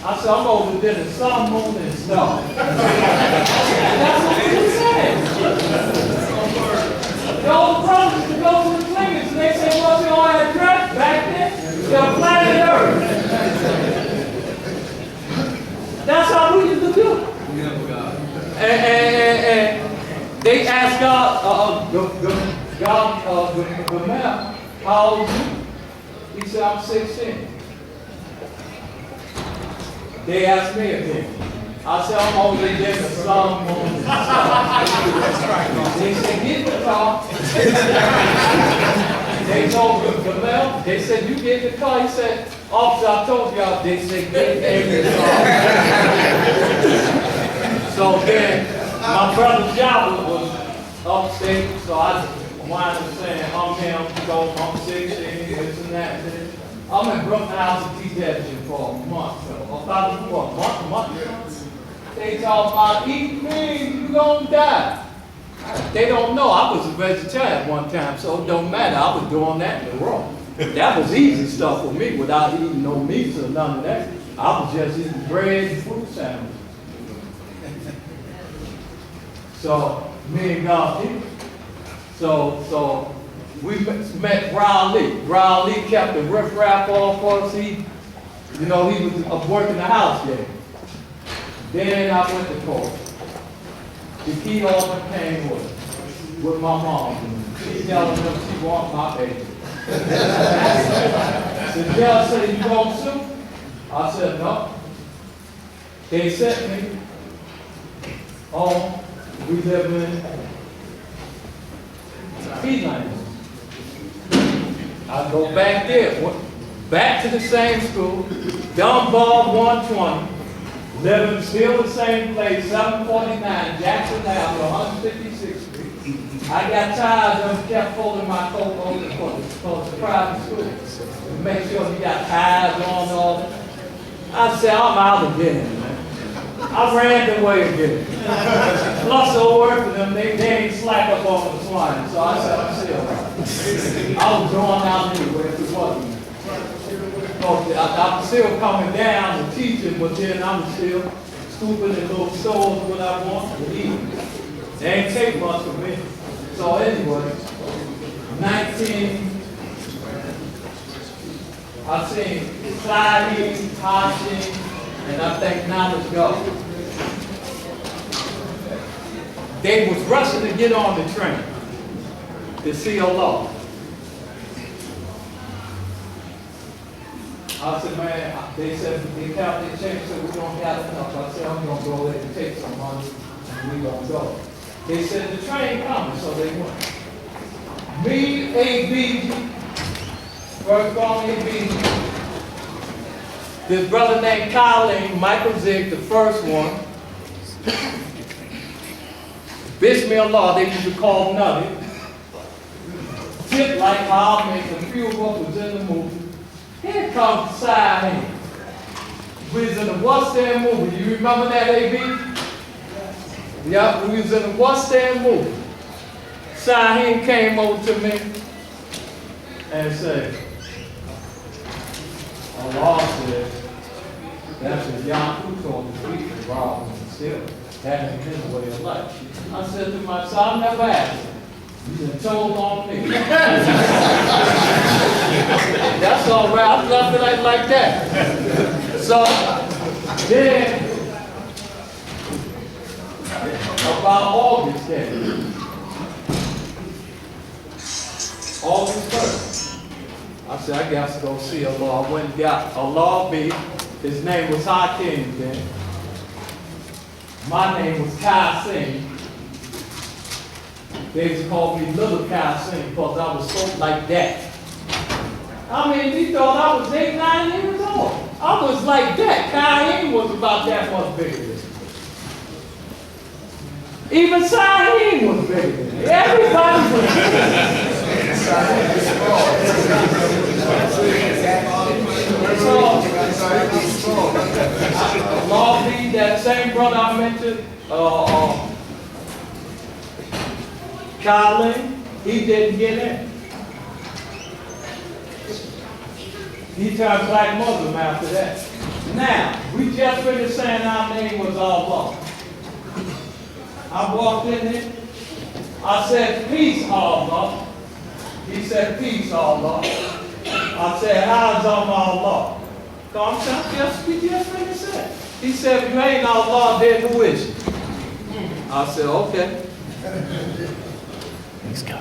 I said, I'm over there in sun, moon, and star. That's what he said. The old brothers to go to the clinics, and they said, what's your address back then? They're planet Earth. That's how we used to do it. And they asked God, how old are you? He said, I'm 16. They asked me again. I said, I'm over there in the sun, moon, and stars. They said, get in the car. They told Gamal, they said, you get in the car. He said, officer, I told y'all. They said, get in the car. So then, my brother Java was upstate, so I wind up saying, I'm him, so I'm 16, this and that. This. I'm in Brooklyn House of teaching for a month, so about a month. They talk about eating means you gonna die. They don't know I was a vegetarian at one time, so it don't matter. I was doing that in the world. That was easy stuff for me without eating no meat or none of that. I was just eating bread and fruit sandwiches. So me and God, so we met Brown Lee. Brown Lee kept the riffraff off for us. He was working the house there. Then I went to court. The key order came with my mom. She telling them she wants my baby. The judge said, you gonna sue? I said, no. They sent me home. We live in Deepening. I go back there, back to the same school, Dunbar 120. Living still the same place, 749 Jackson Avenue, 156th Street. I got tired of them kept folding my coat over for the private school. To make sure he got ties on and all that. I said, I'm out again, man. I ran the way again. Plus the work for them, they ain't slack up on the swine. So I said, I'm still right. I was going out anyway if it wasn't. I'm still coming down and teaching, but then I'm still scooping in little stores what I want to eat. They ain't take much of me. So anyway, I seen sliding, tossing, and I think now let's go. They was rushing to get on the train to see law. I said, man, they said, they counted their checks, so we don't have enough. I said, I'm gonna go there and take some money, and we gonna go. They said, the train coming, so they went. Me, A.B., first born A.B., this brother named Colleen, Michael Zig, the first one, Bismillah Law, they used to call Nutty, tip like how I make a few of us was in the movie. Here comes Side. We was in the What's There movie. You remember that, A.B.? Yep, we was in the What's There movie. Side came over to me and said, Allah said, that's a Yankee on the street and robbing and stealing. That ain't his way of life. I said to myself, I never asked him. You done told on me. That's all right. I love it like that. So then, about August day, August 1st, I said, I got to go see Allah. I went and got Allah B. His name was Hakeem then. My name was Kai Singh. They used to call me Little Kai Singh because I was so like that. I mean, he thought I was 8, 9 years old. I was like that. Kai was about that much bigger than me. Even Saheem was bigger than me. Everybody was bigger. Lawby, that same brother I mentioned, Colin, he didn't get in. He turned black Muslim after that. Now, we just finished saying our name was Allah. I walked in there. I said, peace, Allah. He said, peace, Allah. I said, how's Allah? Come on, we just finished saying. He said, if you ain't Allah, then who is you? I said, okay. Let's go.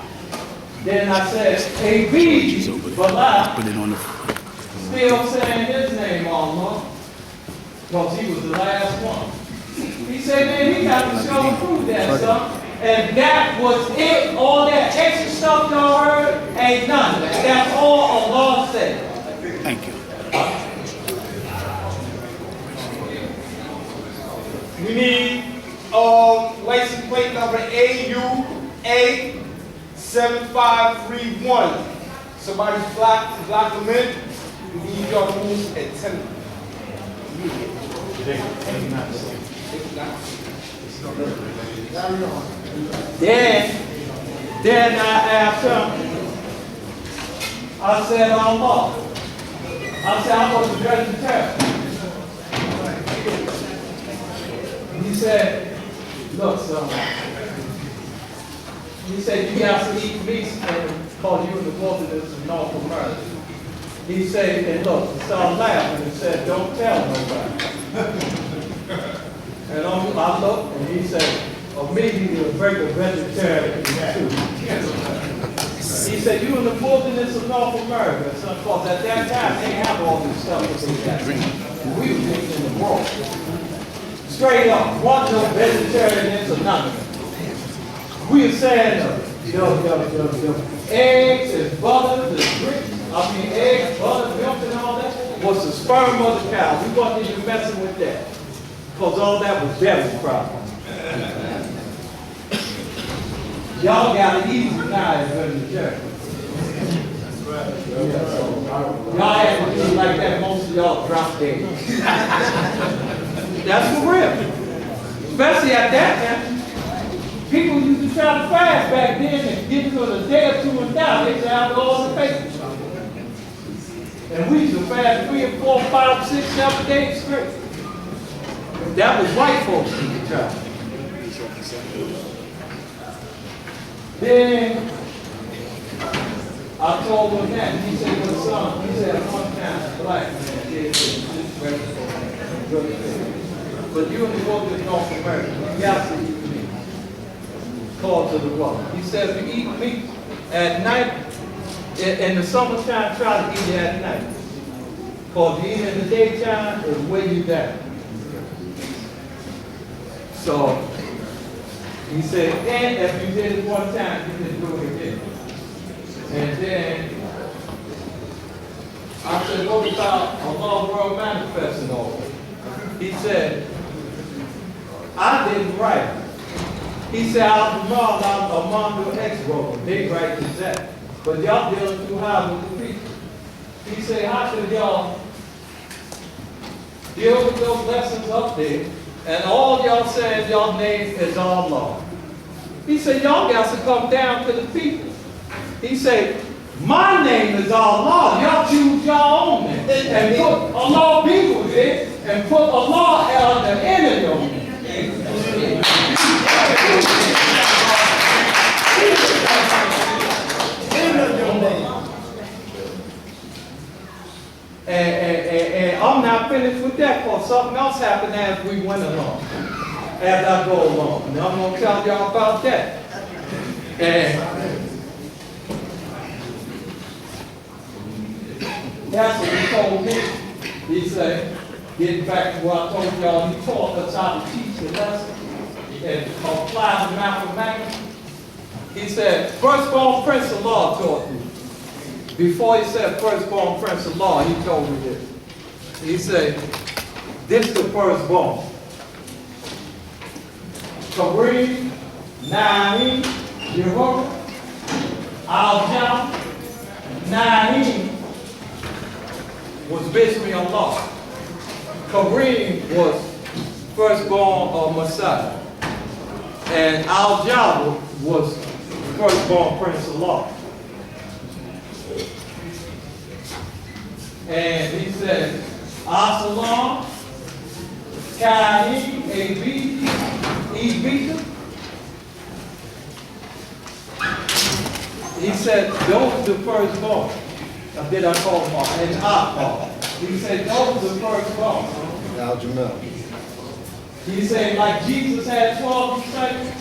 Then I said, A.B. Bala, Put it on the. still saying his name Allah, because he was the last one. He said, man, he got to show and prove that stuff. And that was it. All that extra stuff y'all heard, ain't none of that. That's all Allah said. Thank you. We need license plate number AUA 7531. Somebody's block them in. We need y'all to move at 10. Then I asked him, I said, Allah. I said, I was a vegetarian. He said, look, son. He said, you got to eat meat because you're in the wilderness of North America. He said, and look, he started laughing and said, don't tell nobody. And I looked, and he said, immediately a regular vegetarian too. He said, you in the wilderness of North America, son, because at that time they didn't have all this stuff that they got. We were living in the world. Straight up, wasn't no vegetarians or nothing. We were saying eggs and butter, eggs, butter, milk and all that was the sperm of the cow. We wasn't even messing with that. Because all that was devil's problem. Y'all got it easy now as vegetarians. Y'all had to do like that, most of y'all drop dead. That's for real. Especially at that time. People used to try to fast back then and get to a day or two and die. They used to have all the papers. And we used to fast 3 and 4, 5, 6, 7 days straight. That was white folks in the tribe. Then I told him that, and he said, well, son, he said, one time, black man did this but you in the wilderness of North America, you got to eat meat. Called to the water. He said, if you eat meat at night, in the summertime, try to eat it at night. Because if you eat in the daytime, it'll weigh you down. So, he said, and if you did it one time, you can do it again. And then, I said, what about Allah World Manifesting all that? He said, I didn't write it. He said, I'm among the ex-brothers. They write this that. But y'all dealing too high with the people. He said, how should y'all deal with those lessons up there? And all y'all saying y'all name is Allah. He said, y'all got to come down to the people. He said, my name is Allah. Y'all choose your own name. And put Allah people there and put Allah at the end of your name. And I'm not finished with that because something else happened as we went along, as I go along. And I'm going to tell y'all about that. And that's what he told me. He said, getting back to what I told y'all, he taught us how to teach the lesson and apply the mathematics. He said, firstborn prince of law taught me. Before he said firstborn prince of law, he told me this. He said, this is the firstborn. Kareem, Naeem, Jehovah, Al-Jam, Naeem was basically Allah. Kareem was firstborn of Messiah. And Al-Jam was firstborn prince of law. And he said, Absalom, Kaim, Abid, Ebita. He said, those are the firstborn. Or did I call them all? And Akbar. He said, those are the firstborn. Al-Jamel. He said, like Jesus had 12 disciples,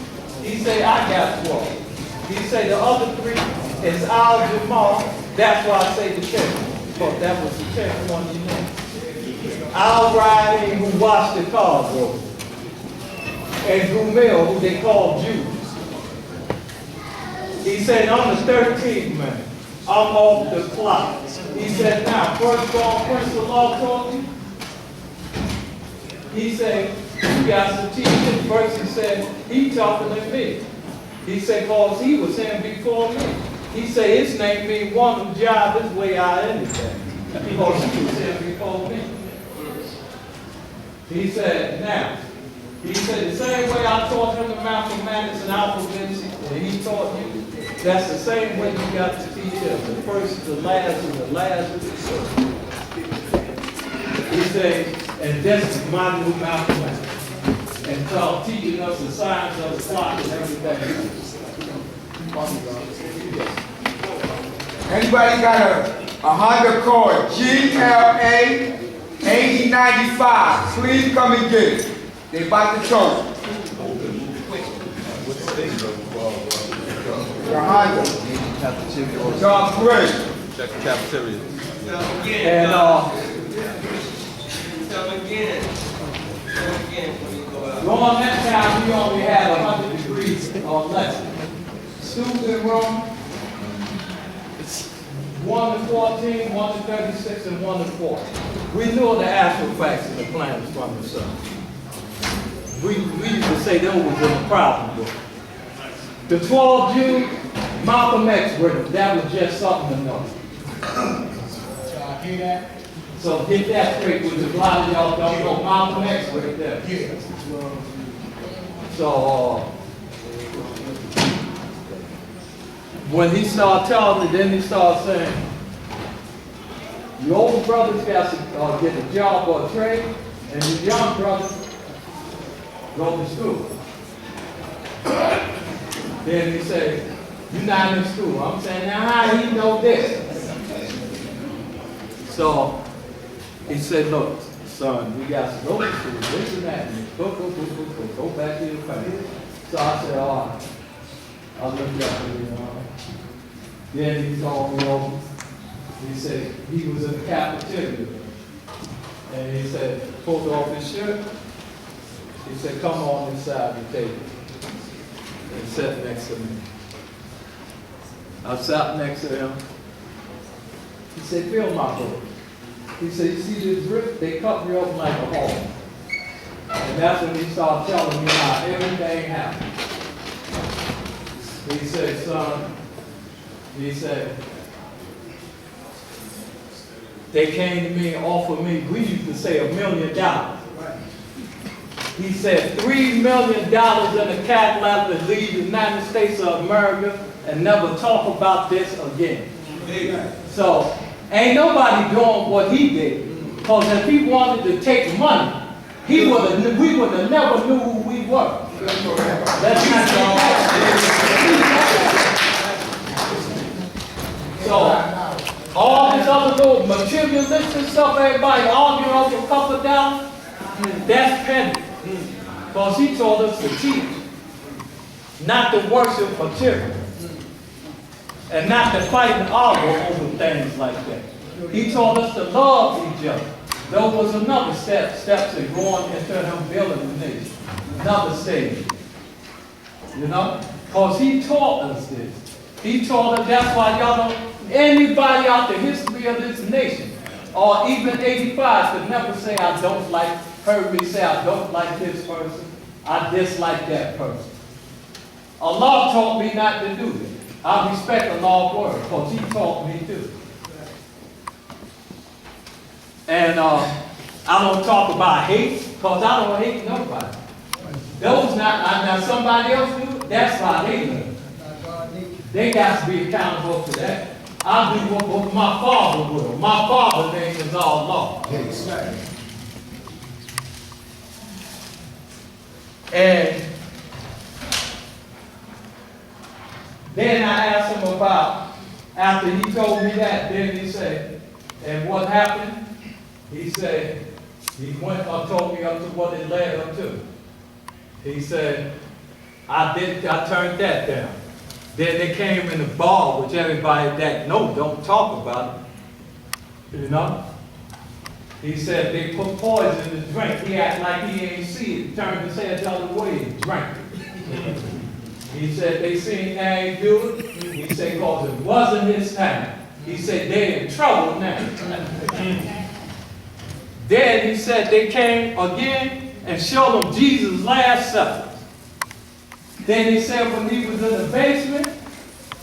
he said, I got 12. He said, the other 3 is Al-Jamal. That's why I say the 10th. Because that was the 10th one you know. Al-Rani, who washed the cars over. And Gumil, who they called Jews. He said, I'm the 13th man. I'm off the clock. He said, now, firstborn prince of law told you. He said, you got to teach it. First he said, he talking to me. He said, cause he was in before me. He said his name mean one who jive his way out of anything. Because he was in before me. He said, now, he said the same way I taught him the Malcolm Madness and alphabets, and he taught you, that's the same way you got to teach him. The first is the last, and the last is the first. He said, and this is my new Malcolm Madness. And start teaching us the science of the clock and everything. Anybody got a Honda Accord GLA 8095? Please come and get it. They about to tow it. The Honda. John Gray. Check the cafeteria. And during that time, we only had 100 degrees or less. Students in room, 1 to 14, 1 to 36, and 1 to 40. We knew the actual facts of the plans from the sun. We used to say those was in the problem book. The 12 Jews, Malcolm X written, that was just something to know. So get that straight, which a lot of y'all don't know. Malcolm X right there. So when he started telling me, then he started saying, your old brothers got to get a job or a trade, and your young brothers go to school. Then he said, you're not in school. I'm saying, now how do you know this? So he said, look, son, we got to go to school, this and that, and go back to your family. So I said, all right. I looked up and then he called me over. He said he was in the cafeteria. And he said, pulled off his shirt. He said, come on inside the table. And sat next to me. I sat next to him. He said, feel my book. He said, you see this drip? They cut me open like a hole. And that's when he started telling me how everything happened. He said, son, he said, they came to me and offered me, we used to say $1 million. He said $3 million in a Cadillac to leave the United States of America and never talk about this again. So ain't nobody doing what he did. Because if he wanted to take money, we would have never knew who we were. That's not so all this other little materialistic stuff, everybody arguing over a couple of dollars, that's petty. Because he told us to teach, not to worship material, and not to fight and argue over things like that. He told us to love each other. There was another steps in going into him building the nation. Another stage. You know? Because he taught us this. He taught us that's why y'all don't, anybody out the history of this nation, or even 85, could never say I don't like, heard me say I don't like this person, I dislike that person. Allah taught me not to do this. I respect the Lord's word, because he taught me to. And I don't talk about hate, because I don't hate nobody. Those now somebody else do, that's why they do. They got to be accountable for that. I do what my father will. My father's name is Allah. And then I asked him about, after he told me that, then he said, and what happened? He said, he went and told me up to what it led up to. He said, I turned that down. Then they came in the bar, which everybody that don't talk about it. You know? He said they put poison in the drink. He acted like he ain't see it. Turned his head the other way and drank it. He said they seen Nang do it. He said because it wasn't his time. He said they're in trouble now. Then he said they came again and showed them Jesus' Last Supper. Then he said when he was in the basement,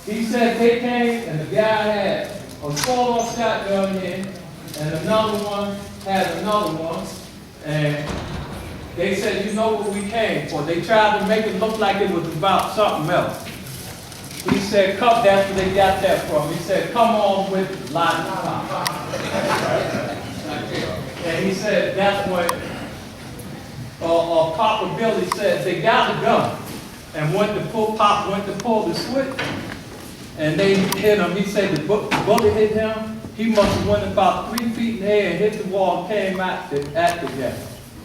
he said they came and the guy had a sawed-off shotgun in, and another one had another one, and they said, you know what we came for. They tried to make it look like it was about something else. He said, come, that's where they got that from. He said, come on with lots of pop. And he said, that's when Papa Billy said they got a gun. And Pop went to pull the switch, and they hit him. He said the bullet hit him. He must have went about 3 feet in the air and hit the wall and came at the guy.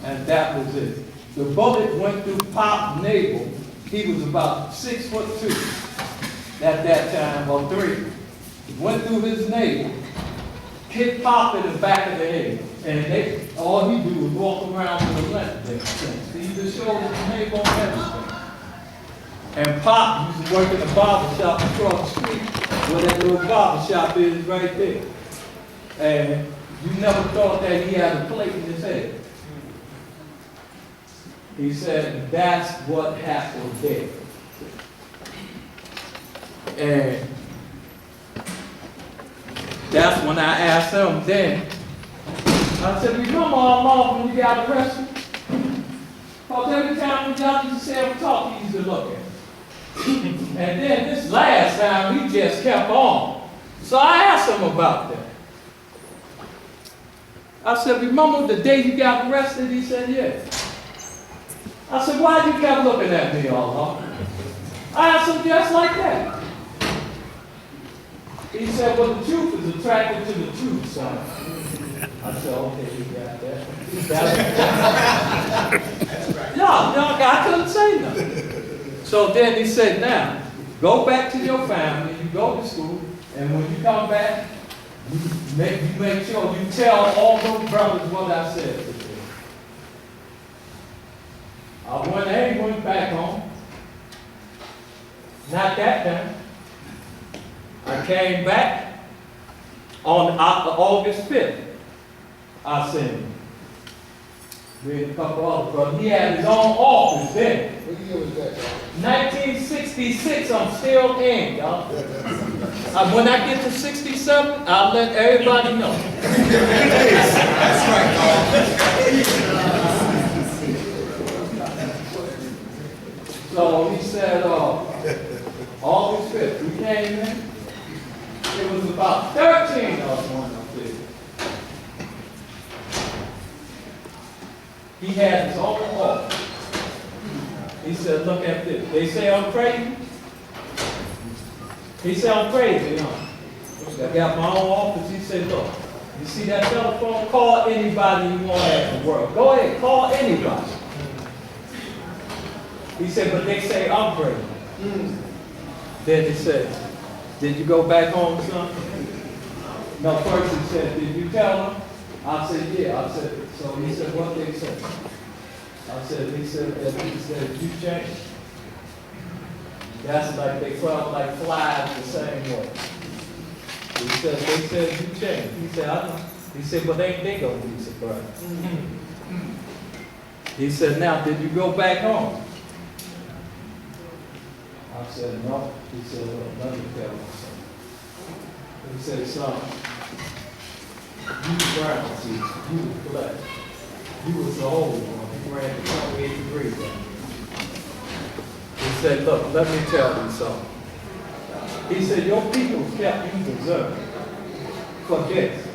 And that was it. The bullet went through Pop's navel. He was about 6'2" at that time, or 3. It went through his navel, hit Pop in the back of the head. And all he do was walk around with a limp there. He just showed his navel on everything. And Pop used to work in a barber shop across the street where that little barber shop is right there. And you never thought that he had a plate in his head. He said, that's what happened there. And that's when I asked him then, I said, remember how long when you got arrested? Because every time we got to say we talk, he used to look at me. And then this last time, he just kept on. So I asked him about that. I said, remember the day you got arrested? He said, yeah. I said, why you kept looking at me all along? I asked him just like that. He said, well, the truth is attracted to the truth, son. I said, okay, you got that. No, I couldn't say nothing. So then he said, now, go back to your family, you go to school, and when you come back, you make sure you tell all those brothers what I said to them. I went back home. Not that time. I came back on August 5th. I seen him. Me and a couple other brothers. He had his own office then. What year was that, y'all? 1966, I'm still in, y'all. When I get to 67, I'll let everybody know. That's right, dog. So he said, August 5th, we came in. It was about 13 of us on up there. He had his own office. He said, look at this. They say I'm crazy. He said, I'm crazy, I got my own office. He said, look, you see that telephone? Call anybody you want in the world. Go ahead, call anybody. He said, but they say I'm crazy. Then he said, did you go back home, son? No, first he said, did you tell them? I said, yeah. I said, so he said, what they said? I said, he said, you changed. That's like they felt like flies the same way. He said, they said, you changed. He said, I know. He said, but they gonna be surprised. He said, now, did you go back home? I said, no. He said, well, let me tell you something. He said, son, you the brown seeds, you the flesh. You was the old one who ran the 28 degrees. He said, look, let me tell you something. He said, your people kept you reserved for this.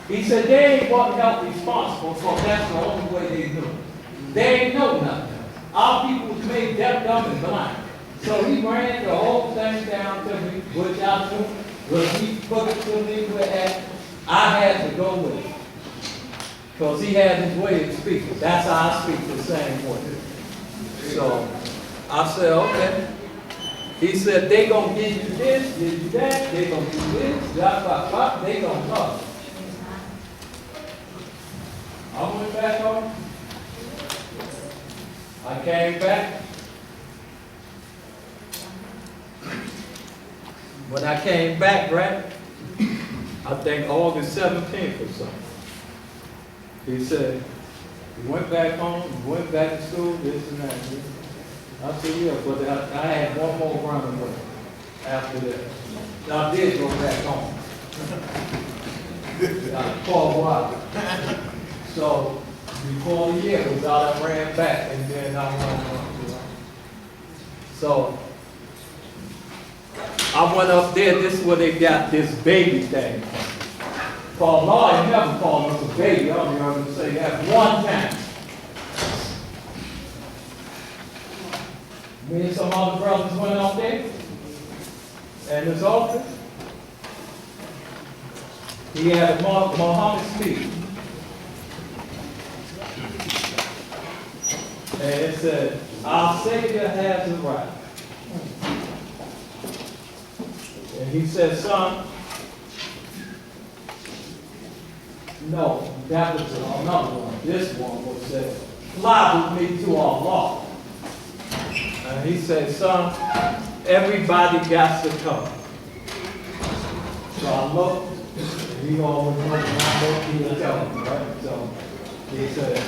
He said, they ain't wasn't held responsible, so that's the only way they knew. They ain't know nothing. Our people was made deaf, dumb, and blind. So he ran the whole thing down to me, which I knew, when he put it to me where I had to go with it. Because he had his way of speaking. That's how I speak the same way. So I said, okay. He said, they gonna give you this, give you that, they gonna do this, they gonna love you. I went back home. I came back. When I came back, right, I think August 17th or something, he said, he went back home, he went back to school, this and that. I said, yeah, but I had one more running with after that. Now I did go back home. For a while. So before the year was out, I ran back and then I went on. So I went up there, this is where they got this baby thing. Paul Law, he never called us a baby. I only heard him say that one time. Me and some other brothers went up there, and his office, he had a Muhammad speech. And it said, our Savior has arrived. And he said, son, no, that was another one. This one was said, fly with me to Allah. And he said, son, everybody got to come. So I looked, and he always went, and I looked, he was telling me, right? So he said,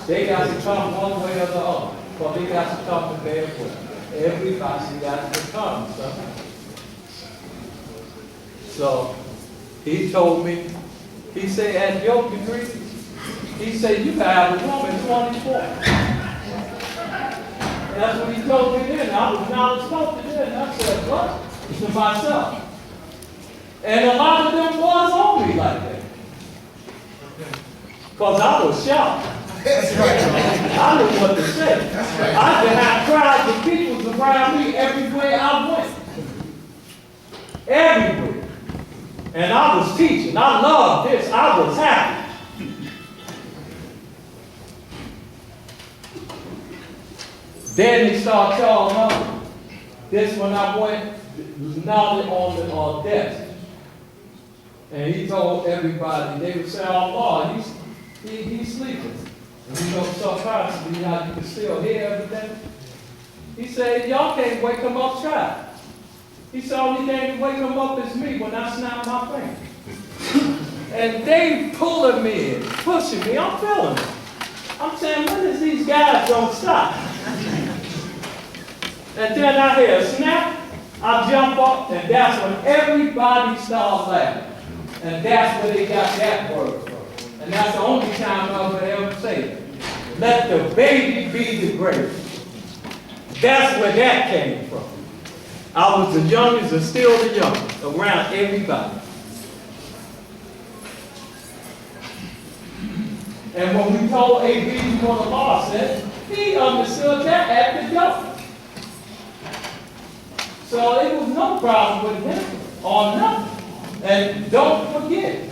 they got to come one way or the other, but they got to come to their way. Everybody got to come, son. So he told me, he said, at your degree, he said, you can have a woman 24. That's what he told me then. I was not spoken then. I said, what? To myself. And a lot of them was on me like that. Because I was shocked. I knew what to say. I could have crowds of people around me everywhere I went. Everywhere. And I was teaching. I loved this. I was happy. Then he started telling us, this when I went, nodded on the desk. And he told everybody, they would say, oh Lord, he's sleeping. And you know, subconsciously, how you can still hear everything. He said, y'all can't wake him up, try. He said, only thing to wake him up is me when I snap my finger. And they pulling me and pushing me, I'm feeling it. I'm saying, when is these guys gonna stop? And then I hear a snap, I jump up, and that's when everybody starts laughing. And that's where they got that word from. And that's the only time I would ever say it. Let the baby be the greatest. That's where that came from. I was the youngest and still the youngest around everybody. And when we told AB what the law said, he understood that at the door. So it was no problem with him or nothing. And don't forget,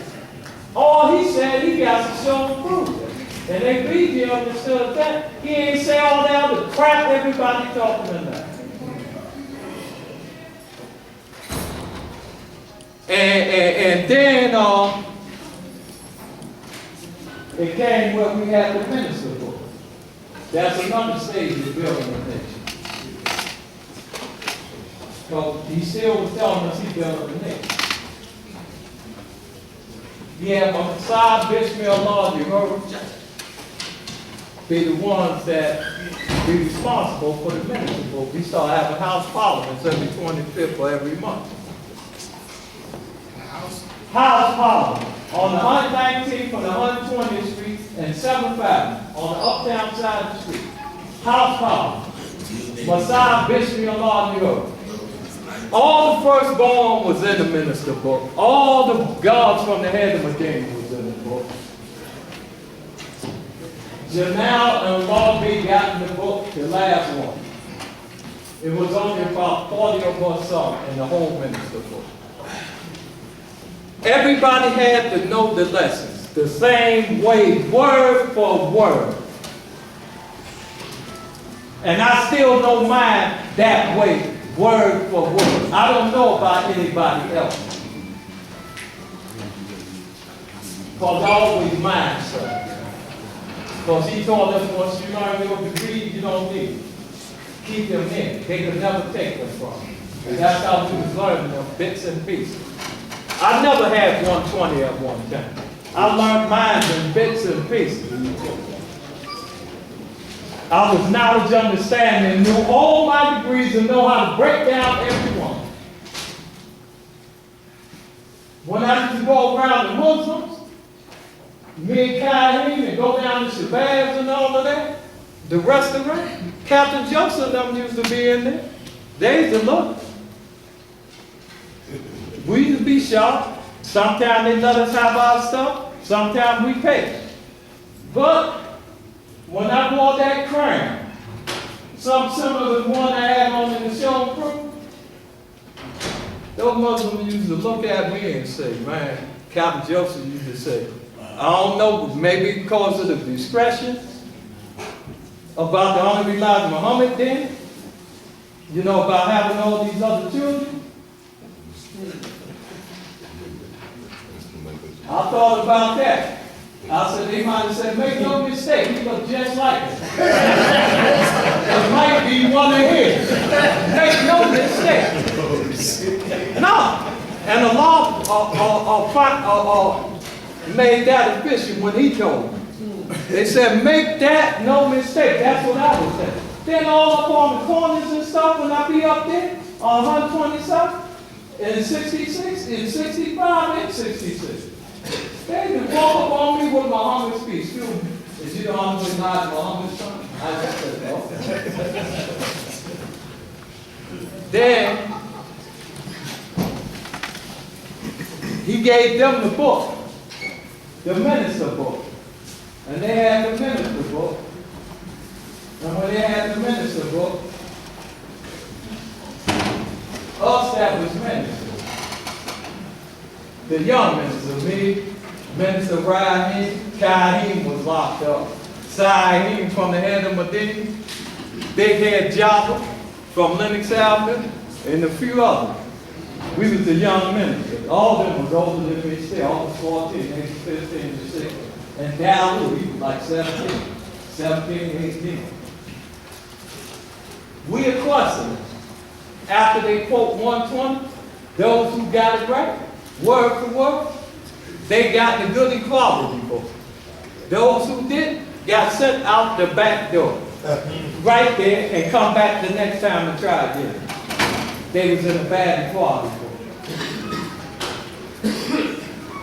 all he said, he got to show and prove it. And AB understood that. He ain't say all that other crap everybody talking about. And then it came where we had the minister book. That's another stage of building a nation. So he still was telling us he built a nation. Yeah, Messiah, Bishmael, Lord, you heard be the ones that be responsible for the minister book. We start having house parliaments every 25th of every month. House parliament on the 119th from the 120th Street and 7th Avenue on the uptown side of the street. House parliament. Messiah, Bishmael, Lord, New York. All the firstborn was in the minister book. All the gods from the head of Medina was in the book. Janelle and Law B got in the book, the last one. It was only about 40 of us some in the whole minister book. Everybody had to know the lessons, the same way, word for word. And I still know mine that way, word for word. I don't know about anybody else. Because always mine, sir. Because he told us once you learn your degrees, you don't need them. Keep them in. They could never take them from you. And that's how we was learning them, bits and pieces. I never had 120 at one time. I learned mine in bits and pieces. I was knowledge, understanding, and knew all my degrees and know how to break down every one. When I used to go around the Muslims, me and Kaheem, and go down to Shabazz and all of that, the restaurant, Captain Joseph and them used to be in there. They used to look. We used to be sharp. Sometimes they let us have our stuff. Sometimes we pay. But when I wore that crown, something similar to the one I had on in the show crew, those Muslims used to look at me and say, man, Captain Joseph used to say, I don't know, maybe because of the discretion about the Honorable Elijah Muhammad then, you know, about having all these other children. I thought about that. I said, they might have said, make no mistake, he look just like it. It might be one of his. Make no mistake. No. And Allah made that official when he told me. They said, make that no mistake. That's what I was saying. Then all up on the corners and stuff, when I be up there, on 127, in 66, in 65, and 66. They can walk up on me with Muhammad's speech. Excuse me, is you the Honorable Elijah Muhammad's son? I just said no. Then, he gave them the book, the minister book. And they had the minister book. And when they had the minister book, us that was ministers, the young minister, me, Minister Rahim, Kaheem was locked up. Saheem from the head of Medina, Big Head Jabba from Lenox Avenue, and a few others. We was the young ministers. All of them was older than me still. All was 14, they was 15 and 16. And down he was like 17, 18. We are questioning. After they quote 120, those who got it right, word for word, they got the good equality book. Those who didn't got sent out the back door. Right there and come back the next time and try again. They was in a bad equality book.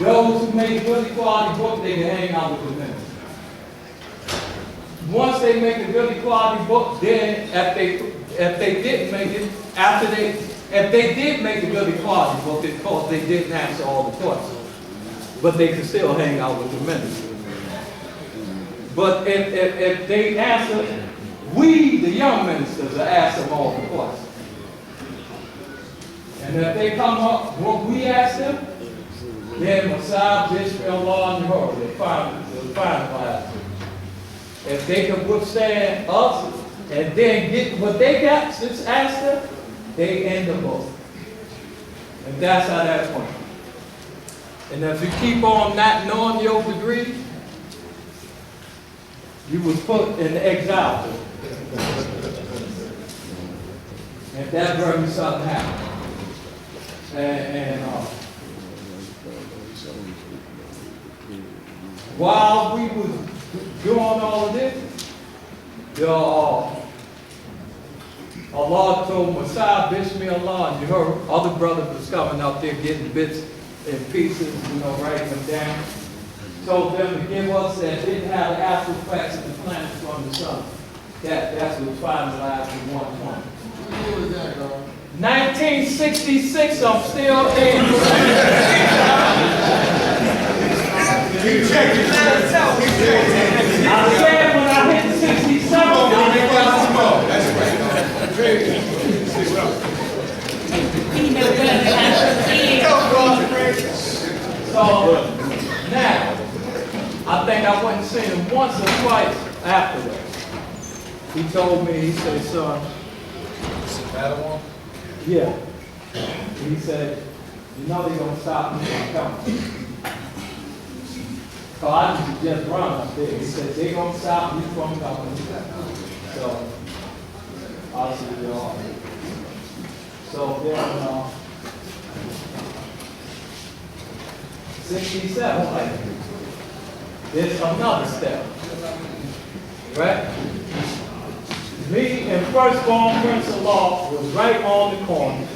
Those who made a good equality book, they can hang out with the minister. Once they make a good equality book, then if they didn't make it, if they did make a good equality book, it's because they didn't answer all the questions. But they can still hang out with the minister. But if they answer, we, the young ministers, will ask them all the questions. And if they come up, what we ask them, then Messiah, Israel, law, and her, they finalize it. If they can withstand us, and then get what they got, just ask them, they end the book. And that's how that went. And if you keep on not knowing your degree, you was put in exile. And that brought something happened. While we was doing all of this, Allah told Messiah, Bismillah, and you heard other brothers was coming out there getting bits and pieces, you know, writing them down. Told them to give us that didn't have the actual facts of the planet from the sun. That's what finalized in 120. What year was that, dog? 1966, I'm still in. Keep checking. I said when I hit 67, That's right. so now, I think I went and seen him once or twice after that. He told me, he said, son. Is it Padawan? Yeah. He said, you know they're going to stop me from coming. So I used to just run up there. He said, they're going to stop me from coming. So I said, yeah, all right. So then, 67, like, there's another step, right? Me and firstborn Prince of Law was right on the corner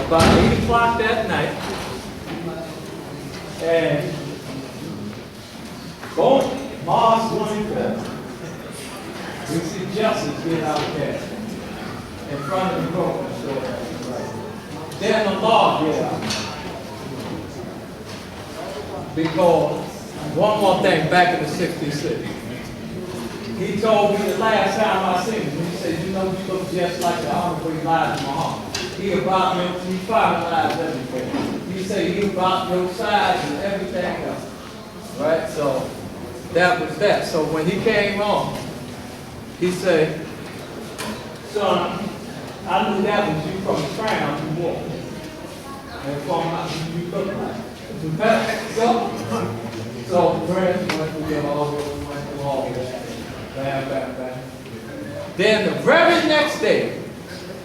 about 8 o'clock that night. And boom, Mars 25th. We see Justice get out there in front of the grocery store. Then the law get out. Because one more thing, back in the 66. He told me the last time I seen him, he said, you know, you look just like the Honorable Elijah Muhammad. He about your, he finalized everything. He said he about your size and everything else. Right? So that was that. So when he came on, he said, son, I knew that was you from the crown you wore. And from how you look like. So friends went through the hall, went through all that. Bam, bam, bam. Then the very next day,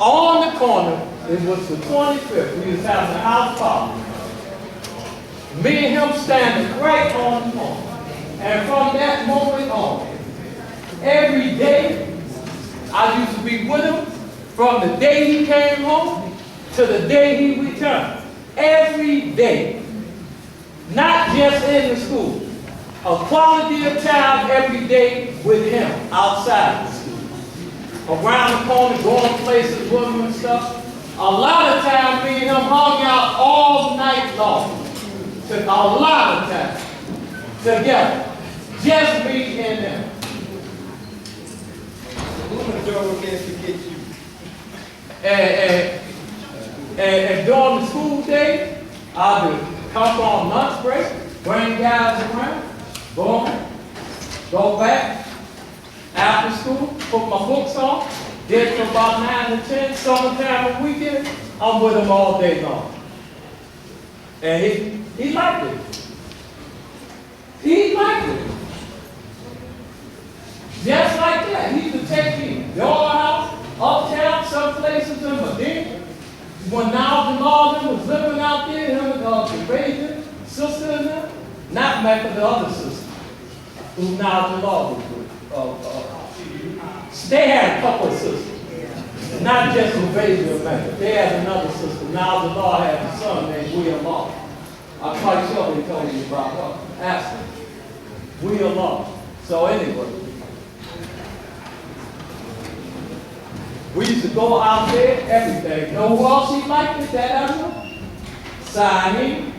on the corner, it was the 25th, we was having a house party. Me and him standing right on the corner. And from that moment on, every day, I used to be with him from the day he came home to the day he returned. Every day. Not just in the school. A quality of time every day with him outside the school. Around the corner, going places with him and stuff. A lot of time me and him hung out all night long. Took a lot of time together. Just me and him. And during the school day, I would come on lunch break, bring guys around, boom, go back, after school, put my books on, did from about 9 to 10, summertime and weekend, I'm with him all day long. And he liked it. He liked it. Just like that. He used to take me to your house, uptown, some places in Medina. When now the Lord was living out there, him and the Raging sister in there, not Mecca, the other sister, who now the Lord was with. They had a couple of sisters, not just the Raging of Mecca. They had another sister. Now the Lord had a son named Will Law. I'm quite sure they told you about her. Ask him. Will Law. So anyway. We used to go out there, everything. Know who else he liked it, that I know? Signing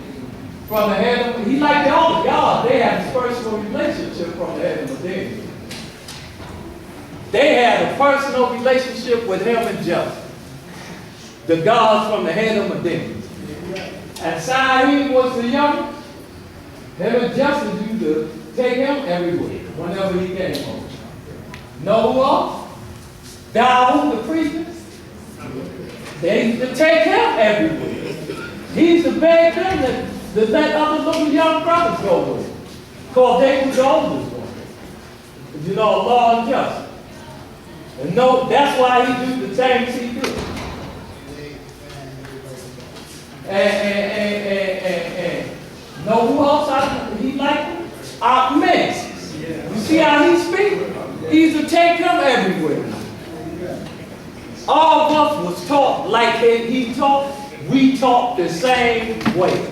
from the head of, he liked all the God. They had a personal relationship from the head of the day. They had a personal relationship with him and Justice. The gods from the head of Medina. And Sahib was the young. Him and Justice used to take him everywhere, whenever he came home. Know who else? Dawood, the priest, they used to take him everywhere. He used to beg them to let other little young brothers go with him. Because they were the oldest ones. You know, law and justice. And no, that's why he do the things he do. And know who else he liked? Our men. You see how he speaks? He used to take them everywhere. All of us was taught like he taught, we taught the same way.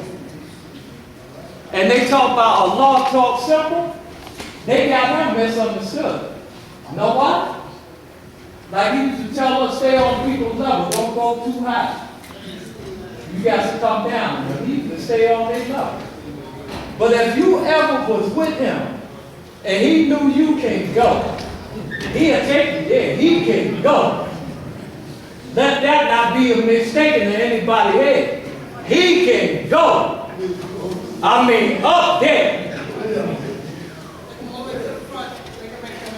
And they talk about Allah talk simple, they got him misunderstood. You know what? Like he used to tell us, stay on people's level, don't go too high. You got to come down, and he used to stay on their level. But if you ever was with him, and he knew you can go, he'll take you there, he can go. Let that not be a mistake in anybody's head. He can go. I mean, up there.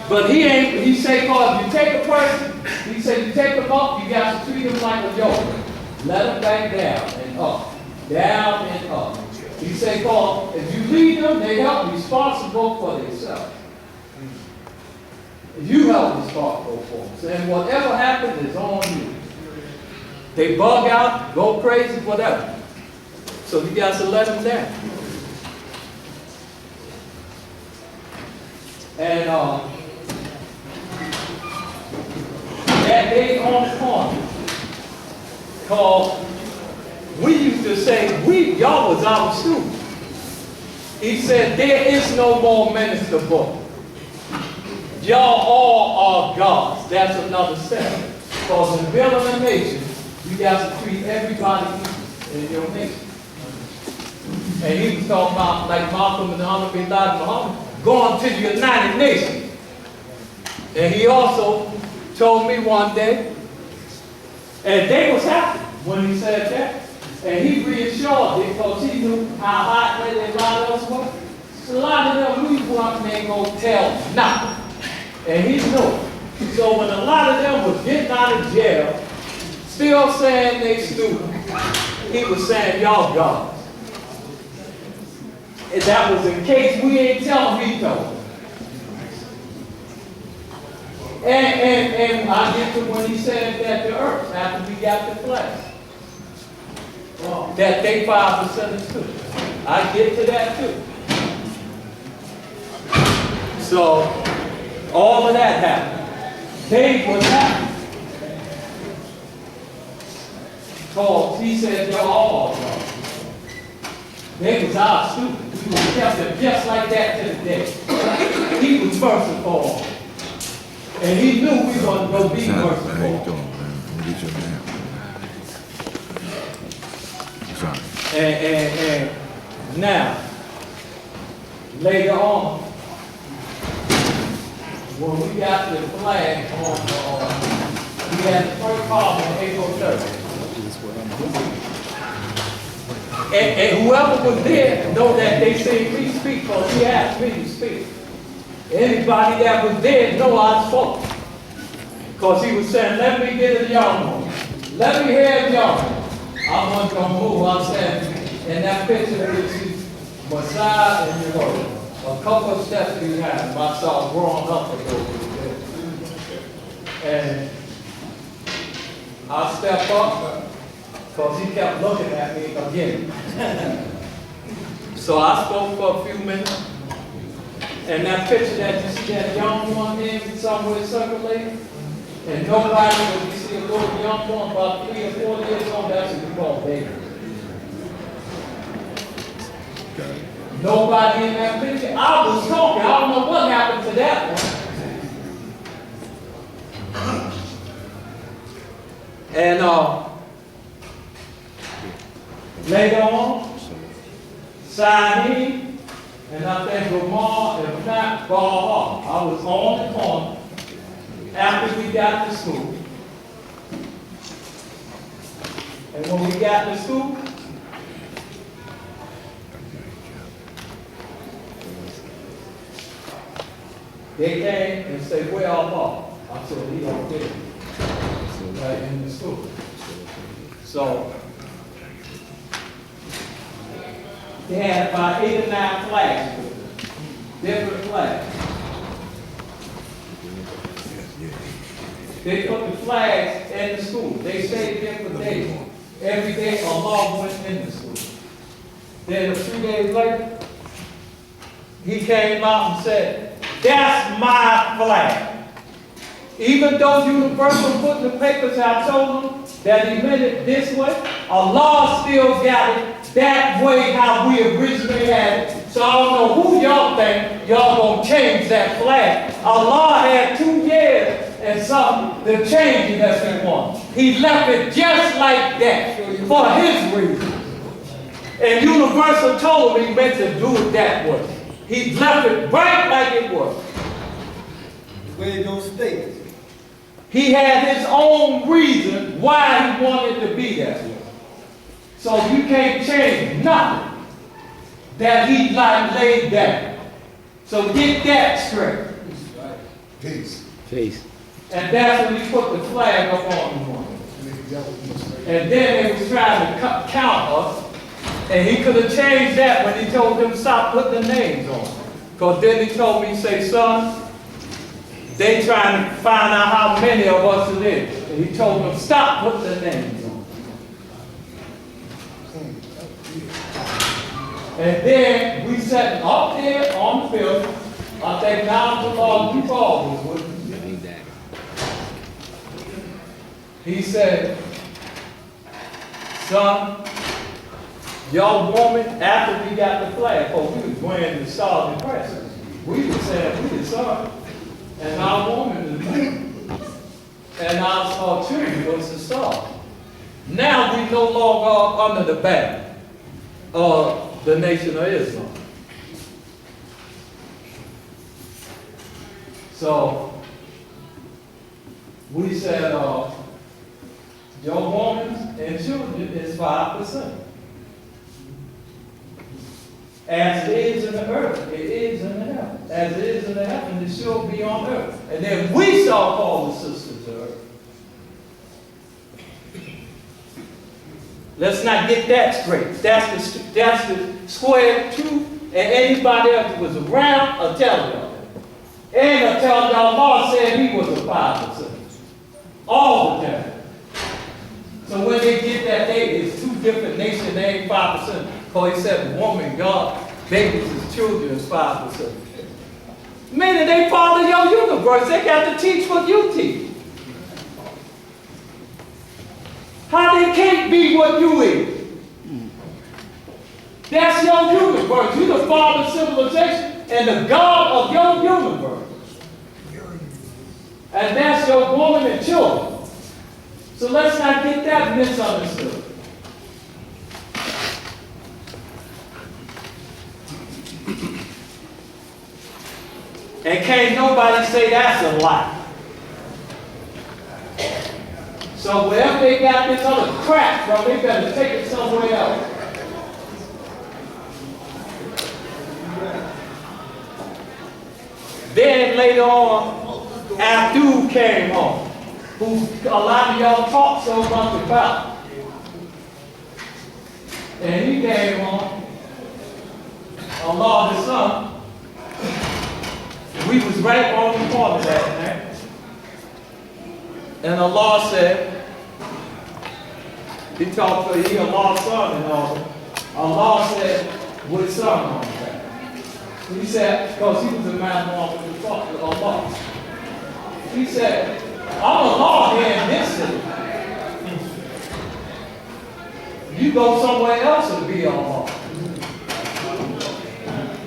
But he ain't, he say, cause you take a person, he said you take them up, you got to treat them like a yoke. Let them back down and up. Down and up. He say, cause if you lead them, they help responsible for themselves. You help responsible for them. And whatever happens is on you. They bug out, go crazy, whatever. So you got to let them down. And they on the corner. Cause we used to say, y'all was our students. He said, there is no more minister book. Y'all all are gods. That's another step. Because in building a nation, you got to treat everybody equal in your nation. And he was talking about, like Malcolm and Muhammad bin Laden Muhammad, going to the United Nations. And he also told me one day, and they was happy when he said that. And he reassured them because he knew how hot a lot of us were. So a lot of them we ain't gonna tell nothing. And he knew. So when a lot of them was getting out of jail, still saying they students, he was saying y'all gods. And that was in case we ain't tell him, he told. And I get to when he said that to earth after we got the flag. That they 5% is too. I get to that too. So all of that happened. They was happy. Because he said they're all wrong. They was our students. We was kept them just like that to the day. He was first of all. And he knew we were going to go be first of all. And now, later on, when we got the flag on, we had the first call on April 3rd. And whoever was there know that they say me speak because he asked me to speak. Anybody that was there know I spoke. Because he was saying, let me get a young one. Let me hear a young one. I wasn't going to move. I said, in that picture, you see Messiah and a couple of steps behind myself growing up a little bit. And I stepped up because he kept looking at me again. So I spoke for a few minutes. And that picture that you see that young one in somewhere circulating, and nobody, when you see a little young one about 3 or 4 years old, that's what we call baby. Nobody in that picture. I was talking. I don't know what happened to that one. And later on, Saeed, and I think Lamar, if not Baha, I was on the corner after we got to school. And when we got to school, they came and said, where are Bob? I said, he don't get it. Right in the school. So they had about 8 or 9 flags, different flags. They put the flags in the school. They stayed there for days. Every day Allah went in the school. Then a few days later, he came out and said, that's my flag. Even though Universal put in the papers, I told them that he meant it this way, Allah still got it that way how we originally had it. So I don't know who y'all think y'all gonna change that flag. Allah had 2 years and something to change it as he wanted. He left it just like that for his reason. And Universal told him he meant to do it that way. He left it right like it was. Where those states? He had his own reason why he wanted to be that way. So you can't change nothing that he like laid down. So get that straight. Peace. Peace. And that's when he put the flag up on the one. And then they was trying to count us. And he could have changed that when he told them stop putting the names on. Because then he told me, say, son, they trying to find out how many of us it is. And he told them, stop putting the names on. And then we sat up there on the field. I think now the Lord you called us. He said, son, your woman, after we got the flag, we was wearing the stars and crosses. We were saying we the son, and our woman is the moon, and our children was the star. Now we no longer are under the ban of the Nation of Islam. So we said your woman and children is 5%. As it is in the earth, it is in the heaven. As it is in the heaven, it shall be on earth. And then we shall call the sisters of earth. Let's not get that straight. That's the square truth, and anybody else that was around will tell y'all. And I'll tell y'all, Allah said he was a 5%. All the time. So when they get that, it's two different nations, they ain't 5%. Because he said, woman, God, babies, his children is 5%. Meaning they follow your universe. They got to teach what you teach. How they can't be what you is. That's your universe. You're the father of civilization and the God of your universe. And that's your woman and children. So let's not get that misunderstood. And can't nobody say that's a lie. So wherever they got this other crap from, they better take it somewhere else. Then later on, Abdul came on, who a lot of y'all talk so much about. And he came on, Allah the Son. We was right on the corner that night. And Allah said, he talked to he Allah's son and all that. Allah said, what son on that? He said, because he was a man who was talk to Allah. He said, I'm Allah here in this city. You go somewhere else and be Allah.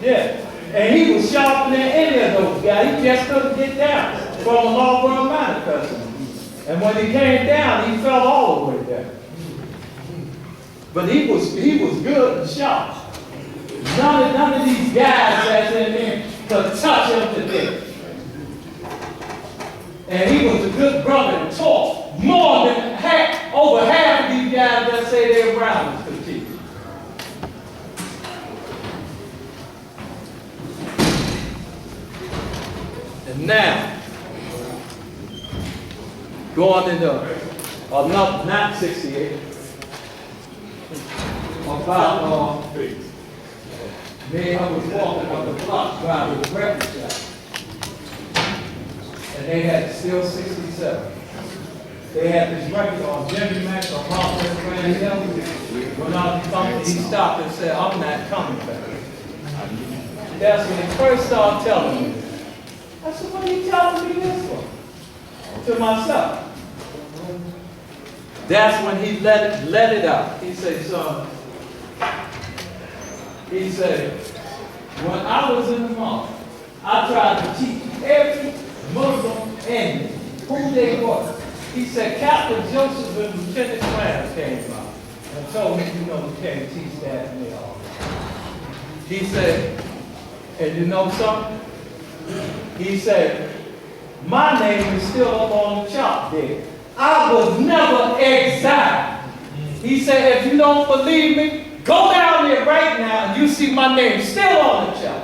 Yeah. And he was sharper than any of those guys. He just couldn't get down from a long-run manifestation. And when he came down, he fell all the way down. But he was good and sharp. None of these guys that's in there could touch him to death. And he was a good brother and taught more than over half of these guys that say they're Brownies could teach. And now, going into not 68, about me, I was walking on the block driving the record shop. And they had still 67. They had this record on Jimmy Max on Conference Grand Hill. When I was coming, he stopped and said, I'm not coming back. That's when he first started telling me. I said, what are you telling me this for? To myself. That's when he let it out. He said, son, he said, when I was in the mosque, I tried to teach every Muslim and who they were. He said, Captain Joseph and Lieutenant Clarence came out and told me, you know, we can't teach that and all. He said, and you know something? He said, my name is still up on the chart there. I was never exiled. He said, if you don't believe me, go down there right now and you see my name still on the chart.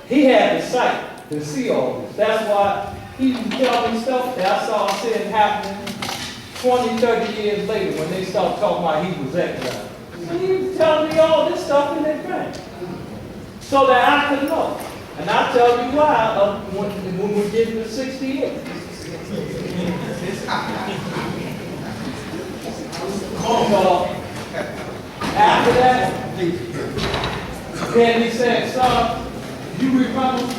He had the sight to see all this. That's why he was telling me stuff that I saw seeing happening 20, 30 years later when they started talking about he was exiled. So he was telling me all this stuff in advance so that I could know. And I'll tell you why when we get to 68. After that, then he said, son, you remember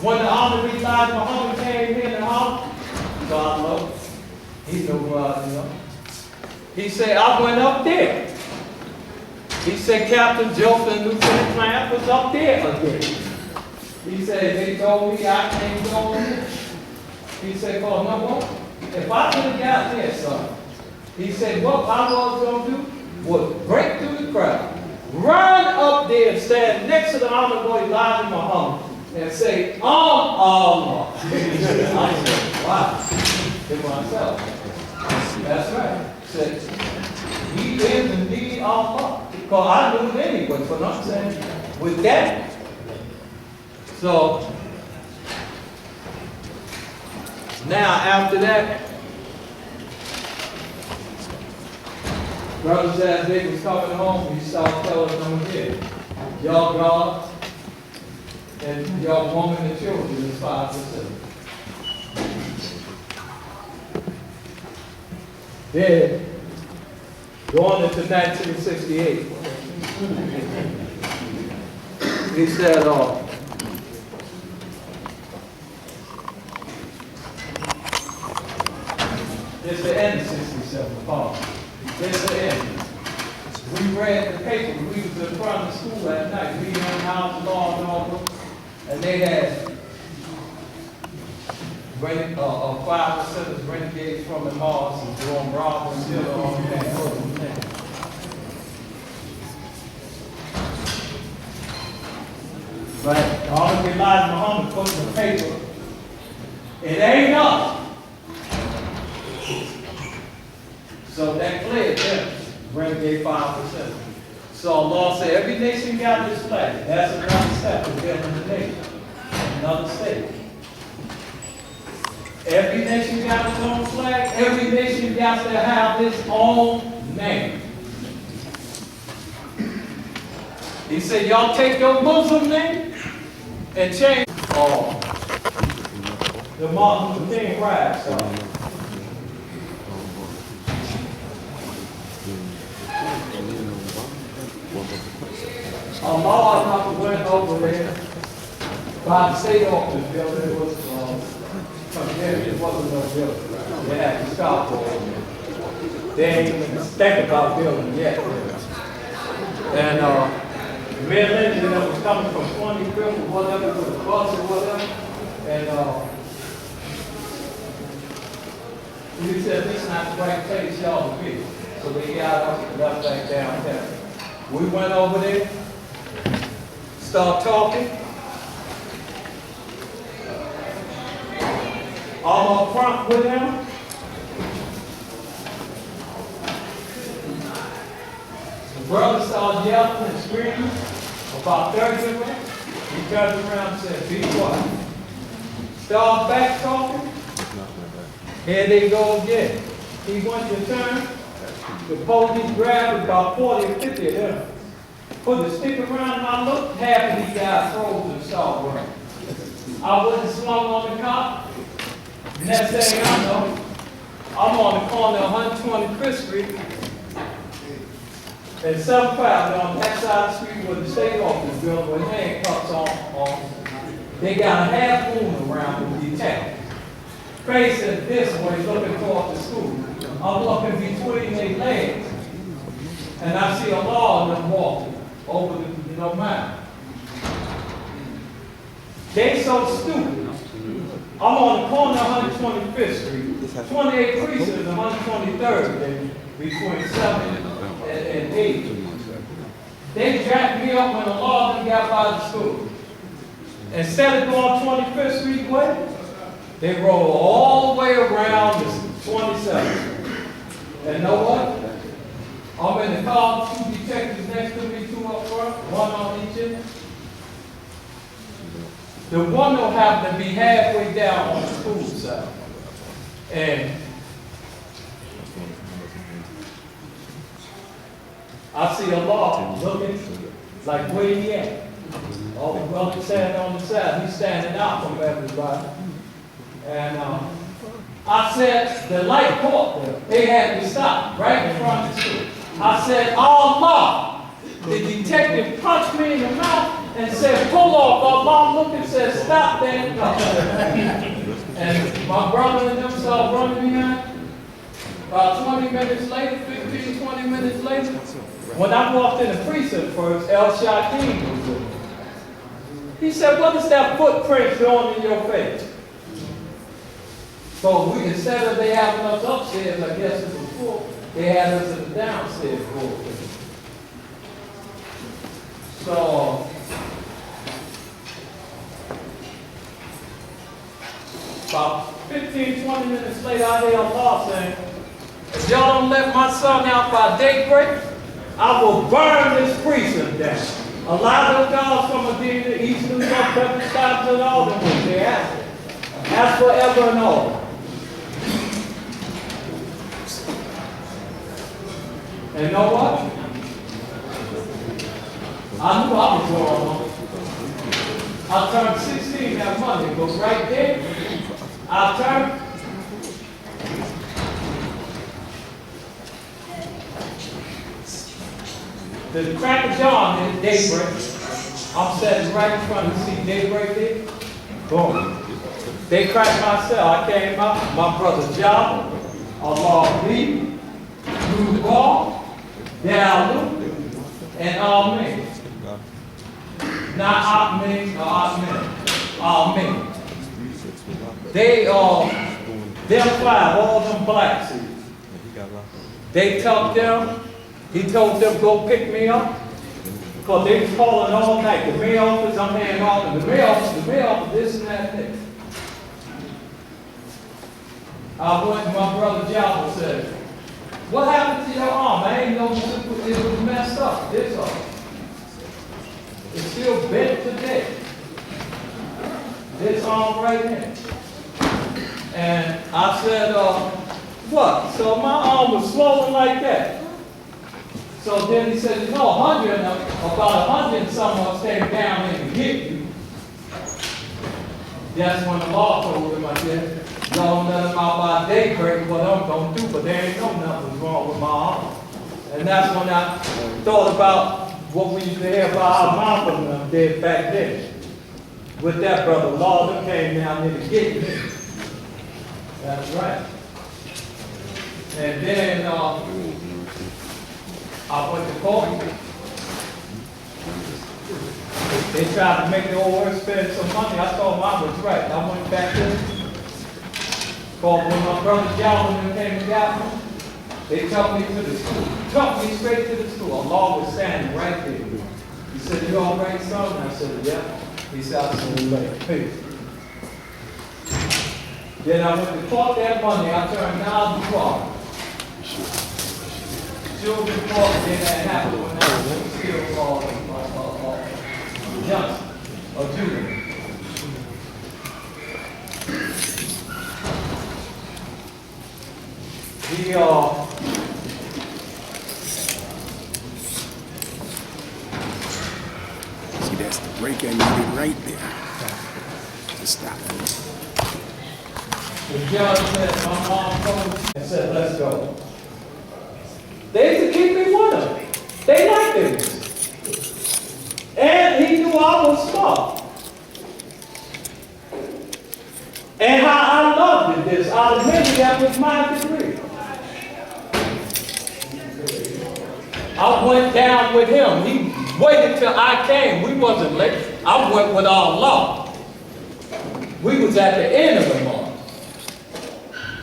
When the Honorable Elijah Muhammad came here in the house, God love, he knew who I was. He said, I went up there. He said, Captain Joseph Lieutenant Plant was up there again. He said, they told me I can't go in there. He said, oh, no, what? If I could have got there, son, he said, what I was going to do was break through the crowd, run up there and stand next to the Honorable Elijah Muhammad and say, Allah. I said, wow. To myself. That's right. Said, he is indeed Allah. Because I knew it anyway, but I'm saying, with that, so, now after that, brothers, as they was coming home, he started telling them again, y'all God and y'all woman and children is 5%. Then, going into 1968, he said, it's the end of 67, Paul. It's the end. We read the paper. We was in front of the school at night. We in the house of law and order, and they had 5% of renegades from the Mars and doing robbery and stealing all that. But all of Elijah Muhammad put in the paper, it ain't us. So that cleared them, renegade 5%. So Allah said, every nation got this flag. That's another step of building the nation. Another state. Every nation got its own flag. Every nation got to have its own name. He said, y'all take your Muslim name and change the Martin Luther King riots. Allah went over there by the state office building. It was it wasn't no building. They had to stop for it. They ain't even think about building yet. And the red engine that was coming from 25th or whatever, with the bus or whatever, and he said, this is not the right place y'all to be. So they got up and left back downtown. We went over there, started talking. I'm up front with him. The brother started yelling and screaming. About 30 of them. He turned around and said, be quiet. Started back talking. Here they go again. He went to turn. The police grabbed about 40 or 50 of them. Put the stick around him. I looked, half of these guys froze and started running. I wasn't swung on the cop. Next thing I know, I'm on the corner of 125th Street and 75 on that side of the street where the state office built with handcuffs on. They got a half moon around the detective. Facing this way, looking toward the school. I'm looking between their legs, and I see a law of them walking over the mountain. They so stupid. I'm on the corner of 125th Street, 28 precincts and 123rd, between 7 and 8. They jacked me up when the law got by the school. Instead of going 25th Street way, they roll all the way around the 27th. And know what? I'm in the car, 2 detectives next to me, 2 up front, 1 on each end. The one will have to be halfway down on the school side. And I see a law looking like where he at. All the brothers standing on the side, he's standing out from everybody. And I said, the light caught them. They had to stop right in front of the school. I said, Allah. The detective punched me in the mouth. and said, pull off. Our mom looked and said, stop that car. And my brother and them started running behind. About 20 minutes later, 15, 20 minutes later, when I walked in the precinct first, El Shaquem was there. He said, what is that footprint showing in your face? So we, instead of they having us upstairs, I guess it was full, they had us in the downstairs floor. So, about 15, 20 minutes later, I hear Allah saying, if y'all don't let my son out by daybreak, I will burn this precinct down. A lot of guys from Medina, East New York, Pepper Stops, and all them ones, they asked it. That's forever and all. And you know what? I knew I was going on. I turned 16 that Monday, but right there, I turned. The crack of dawn is daybreak. I'm sitting right in front of the seat, daybreak there. Boom. They cracked my cell. I came out, my brother Java, Allah B, Duval, Dalu, and Amen. Not Amen, or Amen. Amen. They them five, all them blacks. They told them, he told them go pick me up. Because they was calling all night. The mayor office, I'm heading off. The mayor office, this and that and this. I went and my brother Java said, what happened to your arm? I ain't know it was messed up. This arm. It's still bent today. This arm right here. And I said, what? So my arm was swollen like that. So then he said, you know, about 100 and some of us came down here to get you. That's when the law told him, I said, y'all let him out by daybreak, what I'm going to do, but there ain't no nothing wrong with my arm. And that's when I thought about what we used to hear about our mom and them did back then. With that brother, Lawler came down here to get me. That's right. And then I went to court. They tried to make the old work spend some money. I told them I was right. I went back there. Called when my brother Calvin came and got me. They took me to the school. Took me straight to the school. Allah was standing right there. He said, you all right, son? And I said, yeah. He said, I said, peace. Then I went to court that Monday. I turned down the car. Children fought, then that happened when I was still called Johnson or Judah. See, that's the break I needed right there. To stop it. The judge said, my mom told me and said, let's go. They used to keep me with them. They liked it. And he knew I was smart. And how I loved it, this. I admitted that was my degree. I went down with him. He waited till I came. We wasn't late. I went with Allah. We was at the end of the month.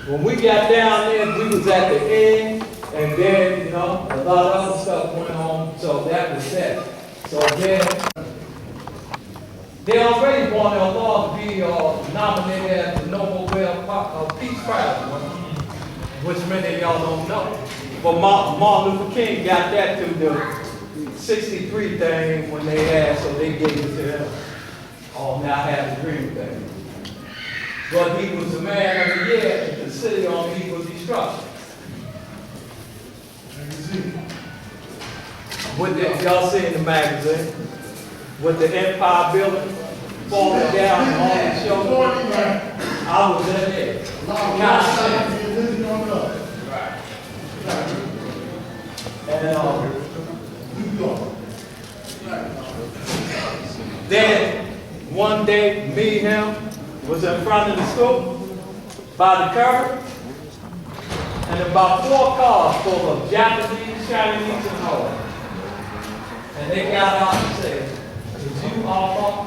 When we got down there, we was at the end. And then, you know, a lot of other stuff went on, so that was that. So then, they already wanted Allah to be nominated as the Nobel Peace Prize, which many of y'all don't know. But Martin Luther King got that through the 63 thing when they asked, so they gave it to him. Now I have the dream thing. But he was the man of the year in the city on equal destruction. With the, y'all see in the magazine, with the Empire building falling down and all that show. I was in there. And Then one day, me and him was in front of the school by the curb, and about 4 cars full of Japanese, Chinese, and all. And they got out and said, "Is you all?"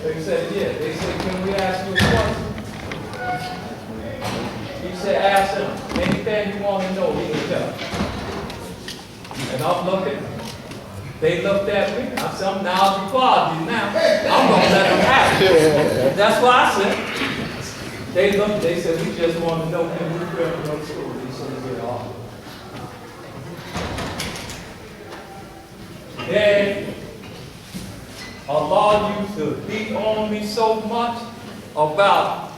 They said, "Yeah." They said, "Can we ask you a question?" He said, "Ask him anything you want to know, he can tell." And I'm looking. They looked at me. I said, "I'm now required you now. I'm gonna let them have it." That's what I said. They looked. They said, "We just want to know can we go to school?" He said, "Yeah." All right. Then Allah used to beat on me so much about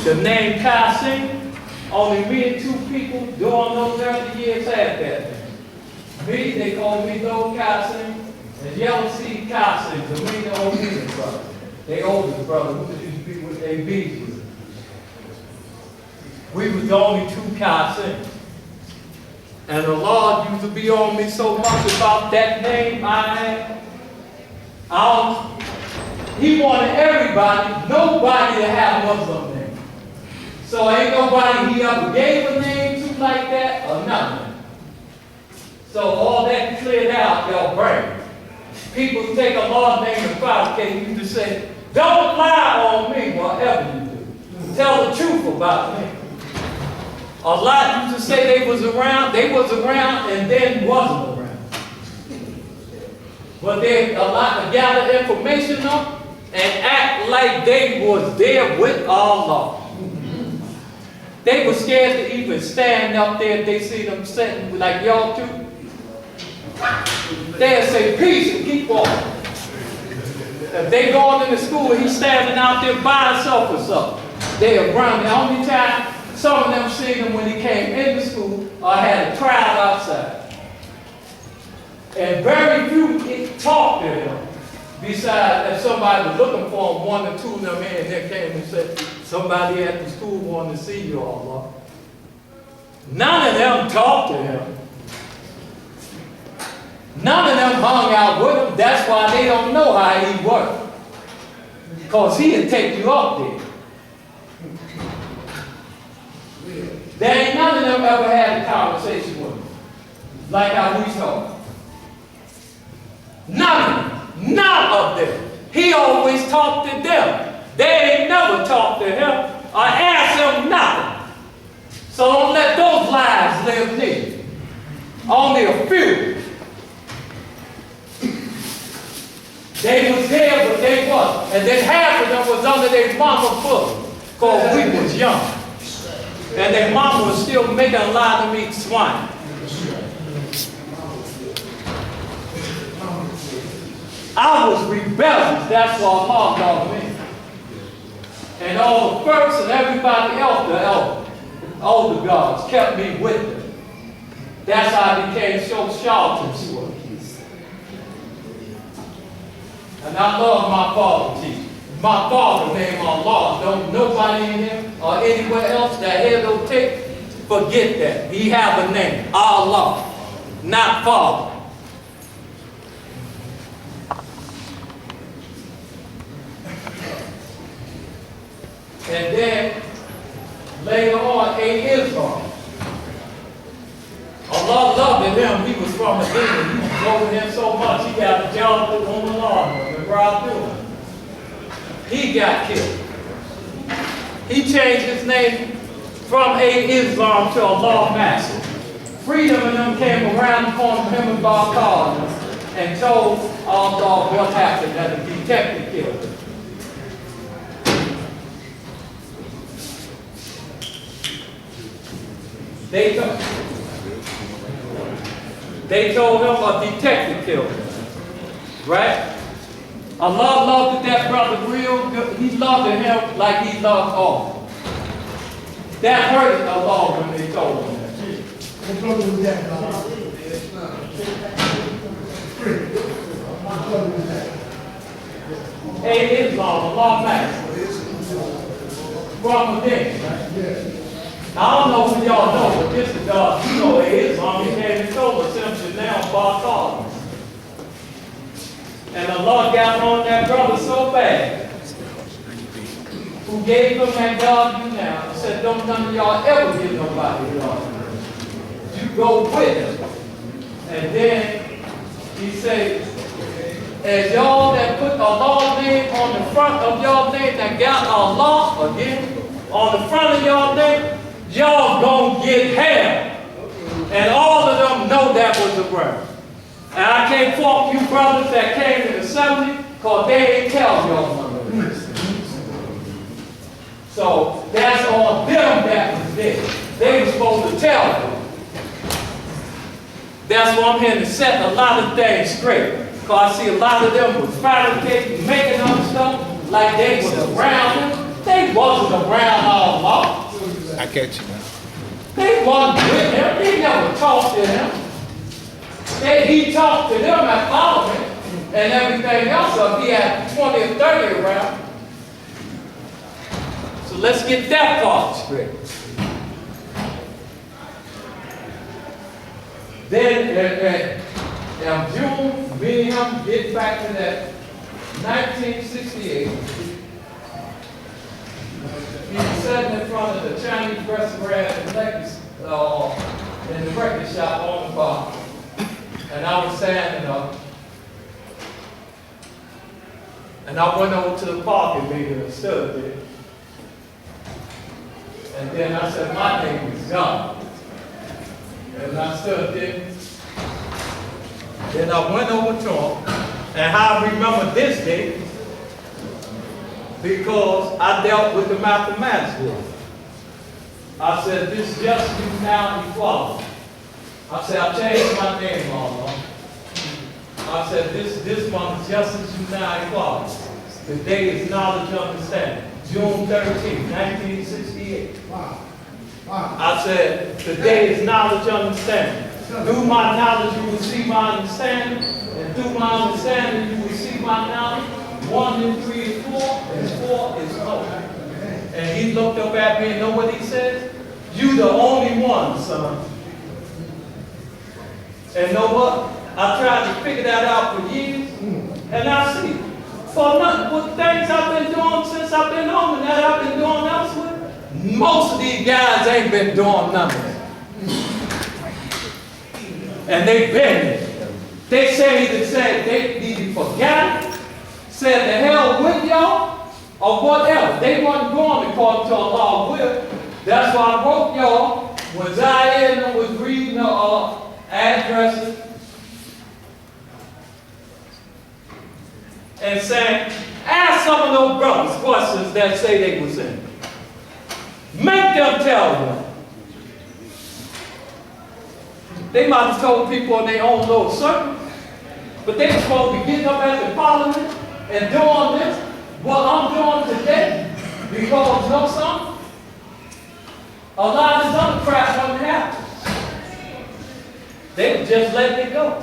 the name Kasim. Only me and 2 people during those 30 years had that name. Me, they called me Low Kasim, and Yellow Sea Kasim, the me and the oldest brother. They oldest brother, who used to be with their bees. We was the only 2 Kasims. And the Lord used to be on me so much about that name I had. He wanted everybody, nobody to have Muslim name. So ain't nobody he ever gave a name to like that or nothing. So all that cleared out your brain. People take a Lord's name and fabricate. You just say, "Don't lie on me," whatever you do. Tell the truth about me. A lot used to say they was around and then wasn't around. But they a lot to gather information up and act like they was there with Allah. They were scared to even stand up there if they see them sitting like y'all two. They'll say peace and keep walking. If they going into school and he's standing out there by himself or something, they'll run. The only time some of them seen him when he came into school or had a crowd outside. And very few talked to him. Besides, if somebody was looking for him, 1 or 2 of them in there came and said, "Somebody at the school wanted to see you, Allah." None of them talked to him. None of them hung out with him. That's why they don't know how he worked. Because he'll take you up there. There ain't none of them ever had a conversation with him. Like how we talk. None of them. He always talked to them. They ain't never talked to him or asked him nothing. So don't let those lies live near. Only a few. They was there, but they wasn't. And then half of them was under their mama's foot. Because we was young. And their mama was still making a lot of meat swine. I was rebellious. That's what Allah called me. And all the first and everybody else, the older gods, kept me with them. That's how I became so sheltered. And I love my father teaching. My father named Allah. Don't nobody in him or anywhere else that head don't take, forget that. He have a name, Allah, not Father. And then later on, Islam. Allah loved him. He was from Medina. He was over him so much, he got a job with woman law and robbed him. He got killed. He changed his name from Islam to Allah Master. Freedom and them came around the corner of him and Barcard and told Allah what happened, that a detective killed him. They told him a detective killed him. Right? Allah loved that brother real good. He loved him like he loved all. That hurt Allah when they told him that. What brother was that? What brother was that? Hey, Islam, Allah Master. From within, right? Yes. I don't know if y'all know, but this is God. You know Islam. He came and told us him to now Barcard. got on that brother so bad, who gave him that God you now, said, don't none of y'all ever get nobody God. You go with him. And then he said, as y'all that put Allah's name on the front of y'all name, that got Allah again on the front of y'all name, y'all gonna get hell. And all of them know that was the word. And I can't fault you brothers that came to the assembly, because they ain't tell y'all none of this. So that's on them that was there. They were supposed to tell them. That's why I'm here to set a lot of things straight. Because I see a lot of them was fabricating, making up stuff like they was around him. They wasn't around all along. I catch you now. They wasn't with him. They never talked to him. He talked to them at Parliament and everything else. So he had 20 or 30 around. So let's get that part straight. Then in June, me and him get back to that 1968. He was sitting in front of the Chinese restaurant in the record shop on the bar. And I was standing up. And I went over to the parking meter and stood there. And then I said, my name is God. And I stood there. Then I went over to him. And how I remember this day, because I dealt with the mathematics group. I said, this just you now equality. I said, I changed my name all. I said, this one is just as you now equality. The day is knowledge understanding. June 13, 1968. I said, today is knowledge understanding. Through my knowledge you will see my understanding, and through my understanding you will see my knowledge. 1 and 3 is 4, and 4 is 4. And he looked up at me and know what he said? You the only one, son. And know what? I tried to figure that out for years, and I see. For nothing, with things I've been doing since I've been home and that I've been doing elsewhere, most of these guys ain't been doing nothing. And they've been there. They say they either forgot it, said the hell with y'all, or whatever. They wasn't going according to Allah's will. That's why I wrote y'all when Zaire was reading the addresses and saying, ask some of those brothers questions that say they was in. Make them tell them. They might have told people in their own little circle, but they were supposed to be getting up at the parliament and doing this, what I'm doing today, because you know something? A lot of this other crap wouldn't happen. They would just let it go.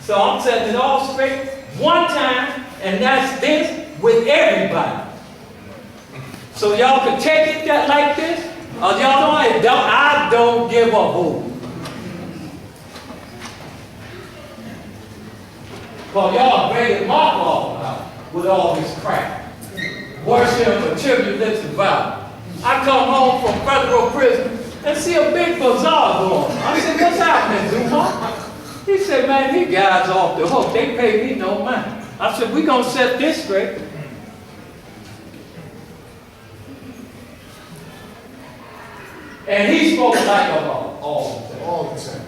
So I'm setting it all straight one time, and that's this with everybody. So y'all can take it that like this, or y'all I don't give a hoot. Well, y'all graded my law out with all this crap. Worship of tribulation and violence. I come home from federal prison and see a big bazaar going on. I said, what's happening, Zuma? He said, man, these guys off the hook. They pay me no money. I said, we're going to set this straight. And he spoke like a law all the time. All the time.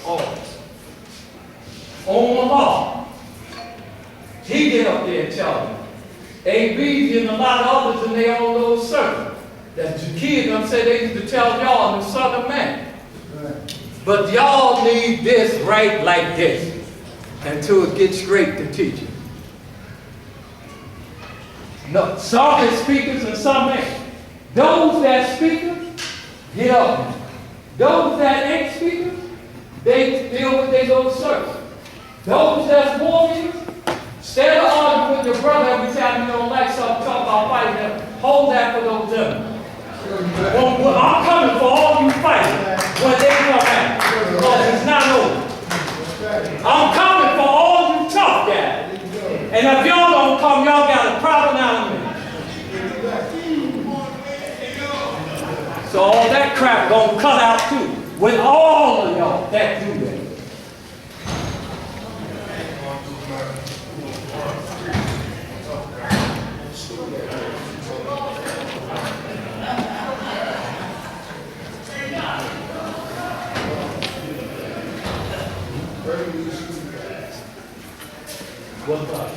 All the time. On the law. He get up there and tell them. AB and a lot of others in their own little circle. That the kids them say they used to tell y'all in the Southern man. Right. But y'all need this right like this until it gets straight to teaching. No, some is speakers and some ain't. Those that speakers, get up. Those that ain't speakers, they deal with their little circle. Those that's warriors, instead of arguing with your brother every time you don't like something, talk about fighting them, hold that for those gentlemen. Well, I'm coming for all you fighting when they come out, because it's not over. I'm coming for all you tough guys. And if y'all don't come, y'all got a problem out of me. So all that crap gonna cut out too. With all of y'all that do that. What's up?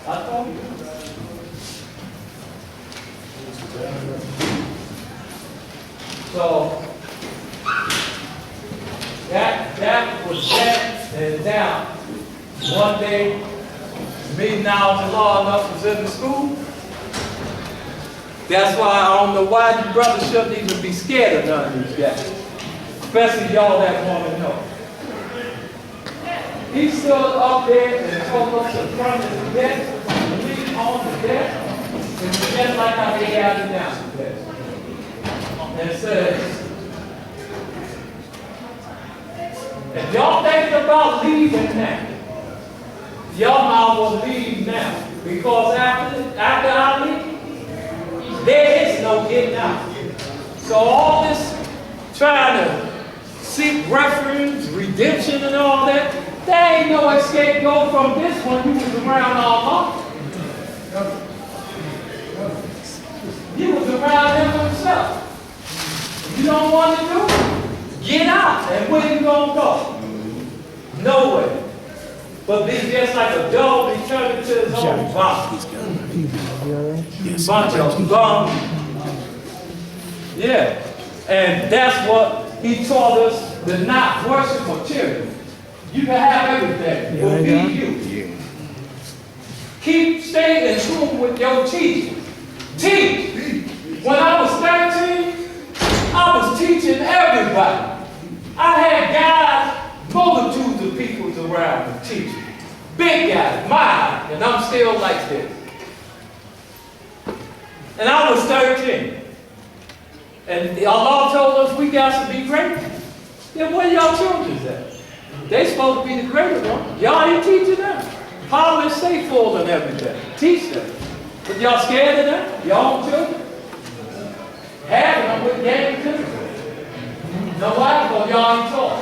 I told you. So that was that and down. One day, me now the law enough was in the school. That's why I don't know why you brothers shouldn't even be scared of none of these guys. Especially y'all that want to know. He stood up there and told us in front of the desk, lean on the desk, and just like how they got it down the desk. And says, if y'all thinking about leaving now, y'all might well leave now. Because after I leave, there is no getting out. So all this trying to seek refuge, redemption and all that, there ain't no escape go from this one. You was around all along. You was around him himself. You don't want to do it? Get out. And where you gonna go? Nowhere. But be just like a dog returning to his own vomit. Bunch of bum. Yeah. And that's what he taught us, to not worship material. You can have everything. But be you. Stay in tune with your teaching. Teach. When I was 13, I was teaching everybody. I had guys, multitudes of people around me teaching. Big guys, my, and I'm still like this. And I was 13. And Allah told us we got to be great. Then where y'all children at? They supposed to be the greater one. Y'all ain't teaching them. Polish, say full and everything. Teach them. But y'all scared of them? Y'all children? Having them with game too. Know why? Because y'all ain't taught.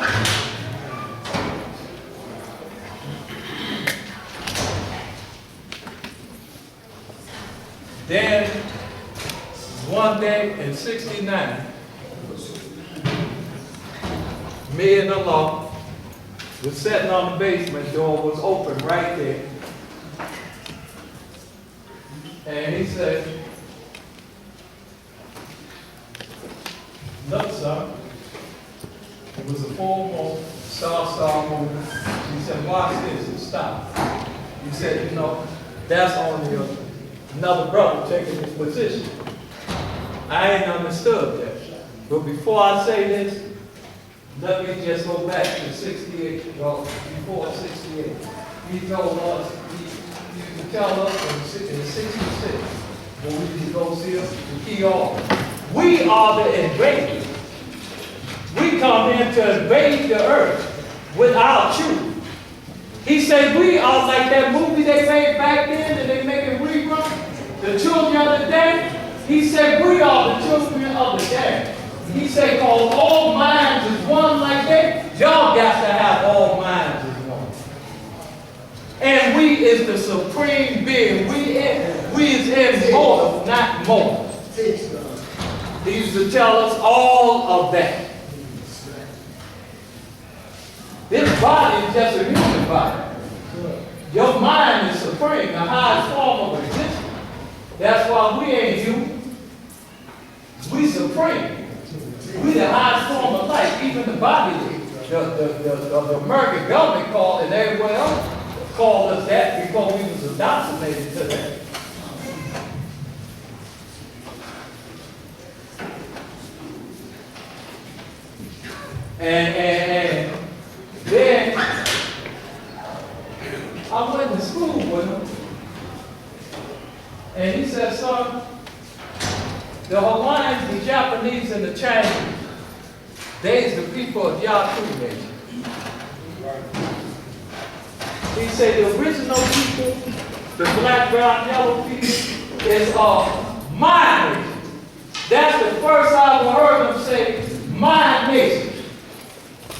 Then, one day in '69, me and Allah was sitting on the basement door, was open right there. And he said, look, son, it was a full moon, star moon. He said, watch this and stop. He said, you know, that's only another brother taking his position. I ain't understood that. But before I say this, let me just go back to 68, well, before 68. He told us, he used to tell us in 66, when we used to go see us, the key off. We are the invaders. We come here to invade the earth with our truth. He said we are like that movie they made back then and they make it rerun, the children of the day. He said we are the children of the day. He said, cause all minds is one like that, y'all got to have all minds as one. And we is the supreme being. We is immortal, not mortal. He used to tell us all of that. This body is just a human body. Your mind is supreme, the highest form of existence. That's why we ain't human. We supreme. We the highest form of life. Even the body, the American government called and everywhere else called us that because we was indoctrinated to that. And then I went to school with him, and he said, son, the Hawaiians, the Japanese, and the Chinese, they's the people of Yaku Nation. He said the original people, the black, brown, yellow people, is my nation. That's the first I ever heard them say, my nation.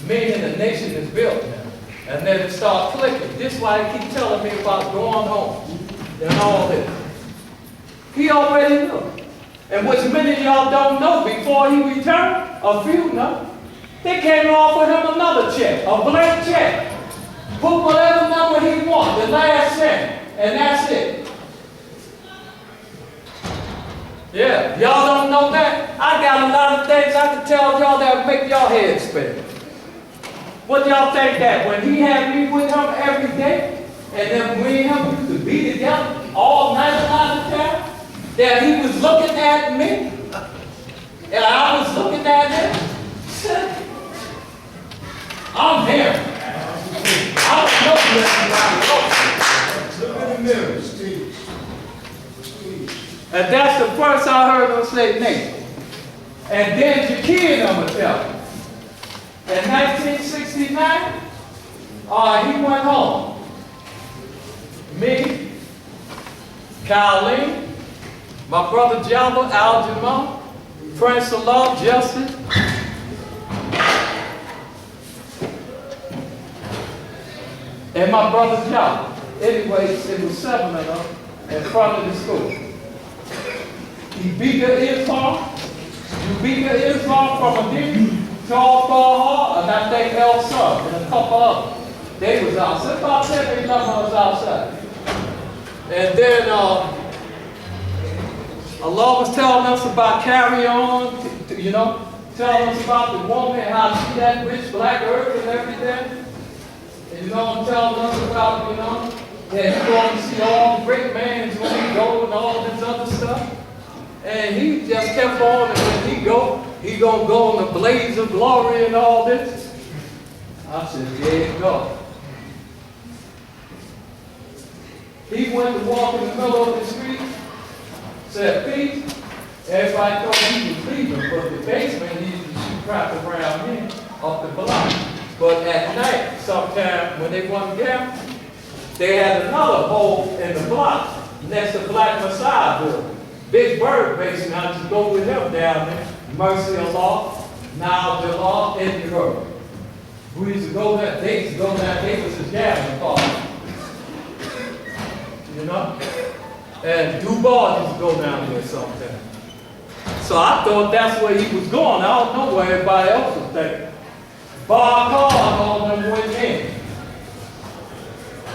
Meaning the nation is built now. And then it started clicking. This is why he keep telling me about going home and all this. He already knew. And which many of y'all don't know, before he returned, a few know, they came and offered him another check, a blank check. Put whatever number he wants, the last cent, and that's it. Yeah, y'all don't know that? I got a lot of things I can tell y'all that make y'all head spin. What y'all think that when he had me with him every day, and then we and him used to be together all night a lot of time, that he was looking at me, and I was looking at him? I'm here. I don't know Look in the mirror, Steve. and that's the first I heard him say nation. And then your kid, I'm going to tell you. In 1969, he went home. Me, Colleen, my brother Jabba, Al Jamal, Prince of Law, Justice, and my brother Jabba. Anyways, it was 7 of them in front of the school. He beat the Islam. You beat the Islam from a deep, tall, tall, and I think El Sun and a couple of them. They was outside. About 10 or 11 was outside. And then Allah was telling us about carry on, you know, telling us about the woman and how she that rich black earth and everything. And you know, telling us about, you know, that he's going to see all the great men when he go and all this other stuff. And he just kept on, and when he go, he gonna go in the blaze of glory and all this. I said, there you go. He went to walk in the middle of the street, said peace. Everybody thought he was leaving, but the basement he used to shoot crap around him up the block. But at night, sometime when they wasn't there, they had another hole in the block next to Black Messiah building. Big Bird basement, I used to go with him down there. Mercy of Law, now the law in the road. We used to go there, they used to go down, they was a jamming party. You know? And Dubois used to go down there sometime. So I thought that's where he was going. I don't know where everybody else was thinking. Bob Carr, all them went in.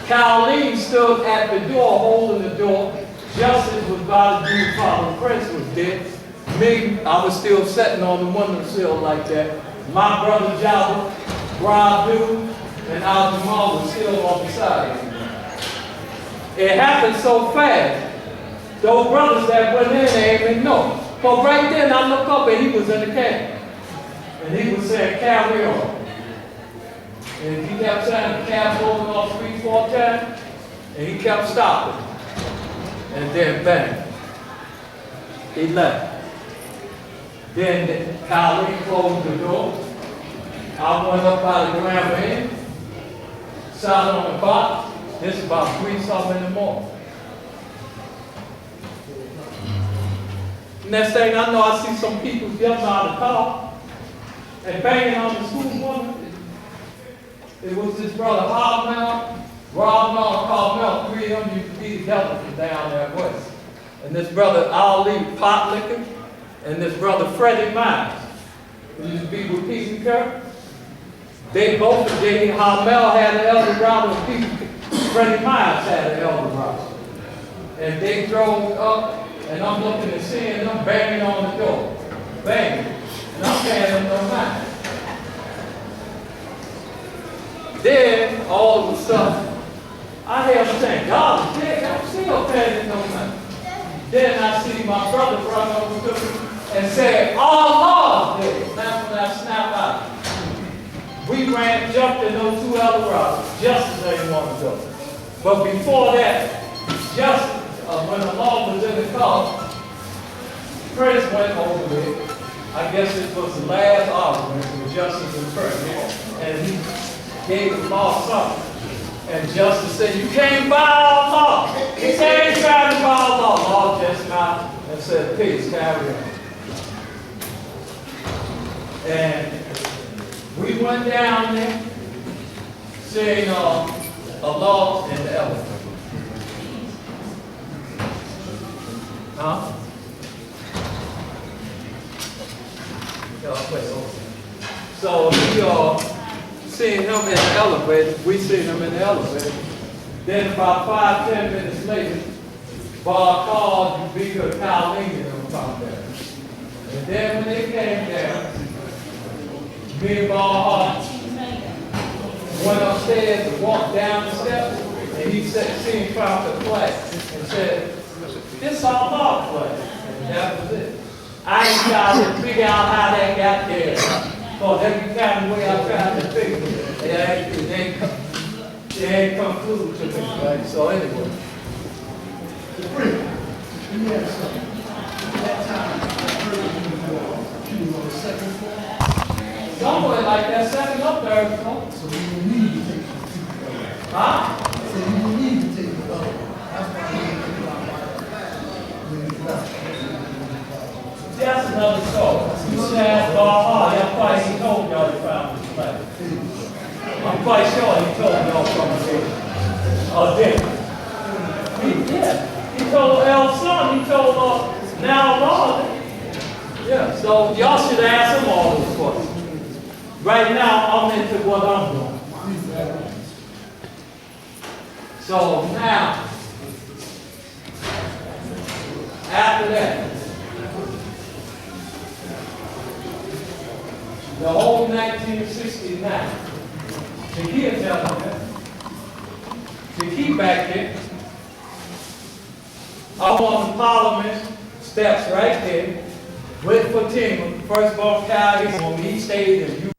Colleen stood at the door, holding the door. Justice was about to do Father Prince was dead. Me, I was still sitting on the windowsill like that. My brother Jabba, Rob Dude, and Al Jamal was still on the side. It happened so fast. Those brothers that went in, they didn't even know. But right then I looked up and he was in the cab. And he was saying, carry on. And he kept saying the cab rolling off 3, 4 times. And he kept stopping. And then bang. He left. Then Colleen closed the door. I went up out of the grandma in, sat on the box. This is about 3-something in the morning. Next thing I know, I see some people jumping out of the car and banging on the school woman. It was this brother Rob Mel, Carl Mel, 3 of them used to be together from down there west. And this brother Ali Potlicker, and this brother Freddie Miles, who used to be with Peace and Kirk. They both, how Mel had an elder brother, Freddie Miles had an elder brother. And they drove up, and I'm looking and seeing them banging on the door. Banging. And I'm paying them no mind. Then, all of a sudden, I hear them saying, God is dead, I'm still paying no mind. Then I see my brother run over to me and say, Allah is dead. That's when I snap out. We ran, jumped in those 2 other robbers, just as they wanted to go. But before that, just when the law was in the car, Prince went over it. I guess it was the last argument with Justice and Prince. And gave the law something. And justice said, you can't violate law. He can't try to violate law. Law just smiled and said, peace, carry on. And we went down there, seeing a law in the elephant. Huh? So we seeing him in the elevator. We seen him in the elevator. Then about 5-10 minutes later, Bob called, you beat her Colleen and them come there. And then when they came there, me and Bob went upstairs and walked down the steps, and he said, seen found the play and said, this all law play. And that was it. I ain't trying to figure out how that got there. Because every kind of way I tried to figure it, it ain't come through to me. Right? So anyway. Somewhere like that, second up there. So we need to take it. Huh? So we need to take it up. That's another story. You said, I'm quite he told y'all he found this place. I'm quite sure he told y'all from here. Oh, did yeah. He told El's son, he told now Lord. Yeah, so y'all should ask him all those questions. Right now, I'm into what I'm doing. So now, after that, the whole 1969, to hear gentlemen, to keep back there, I on the Parliament steps right there with Fatima, firstborn child, he stayed in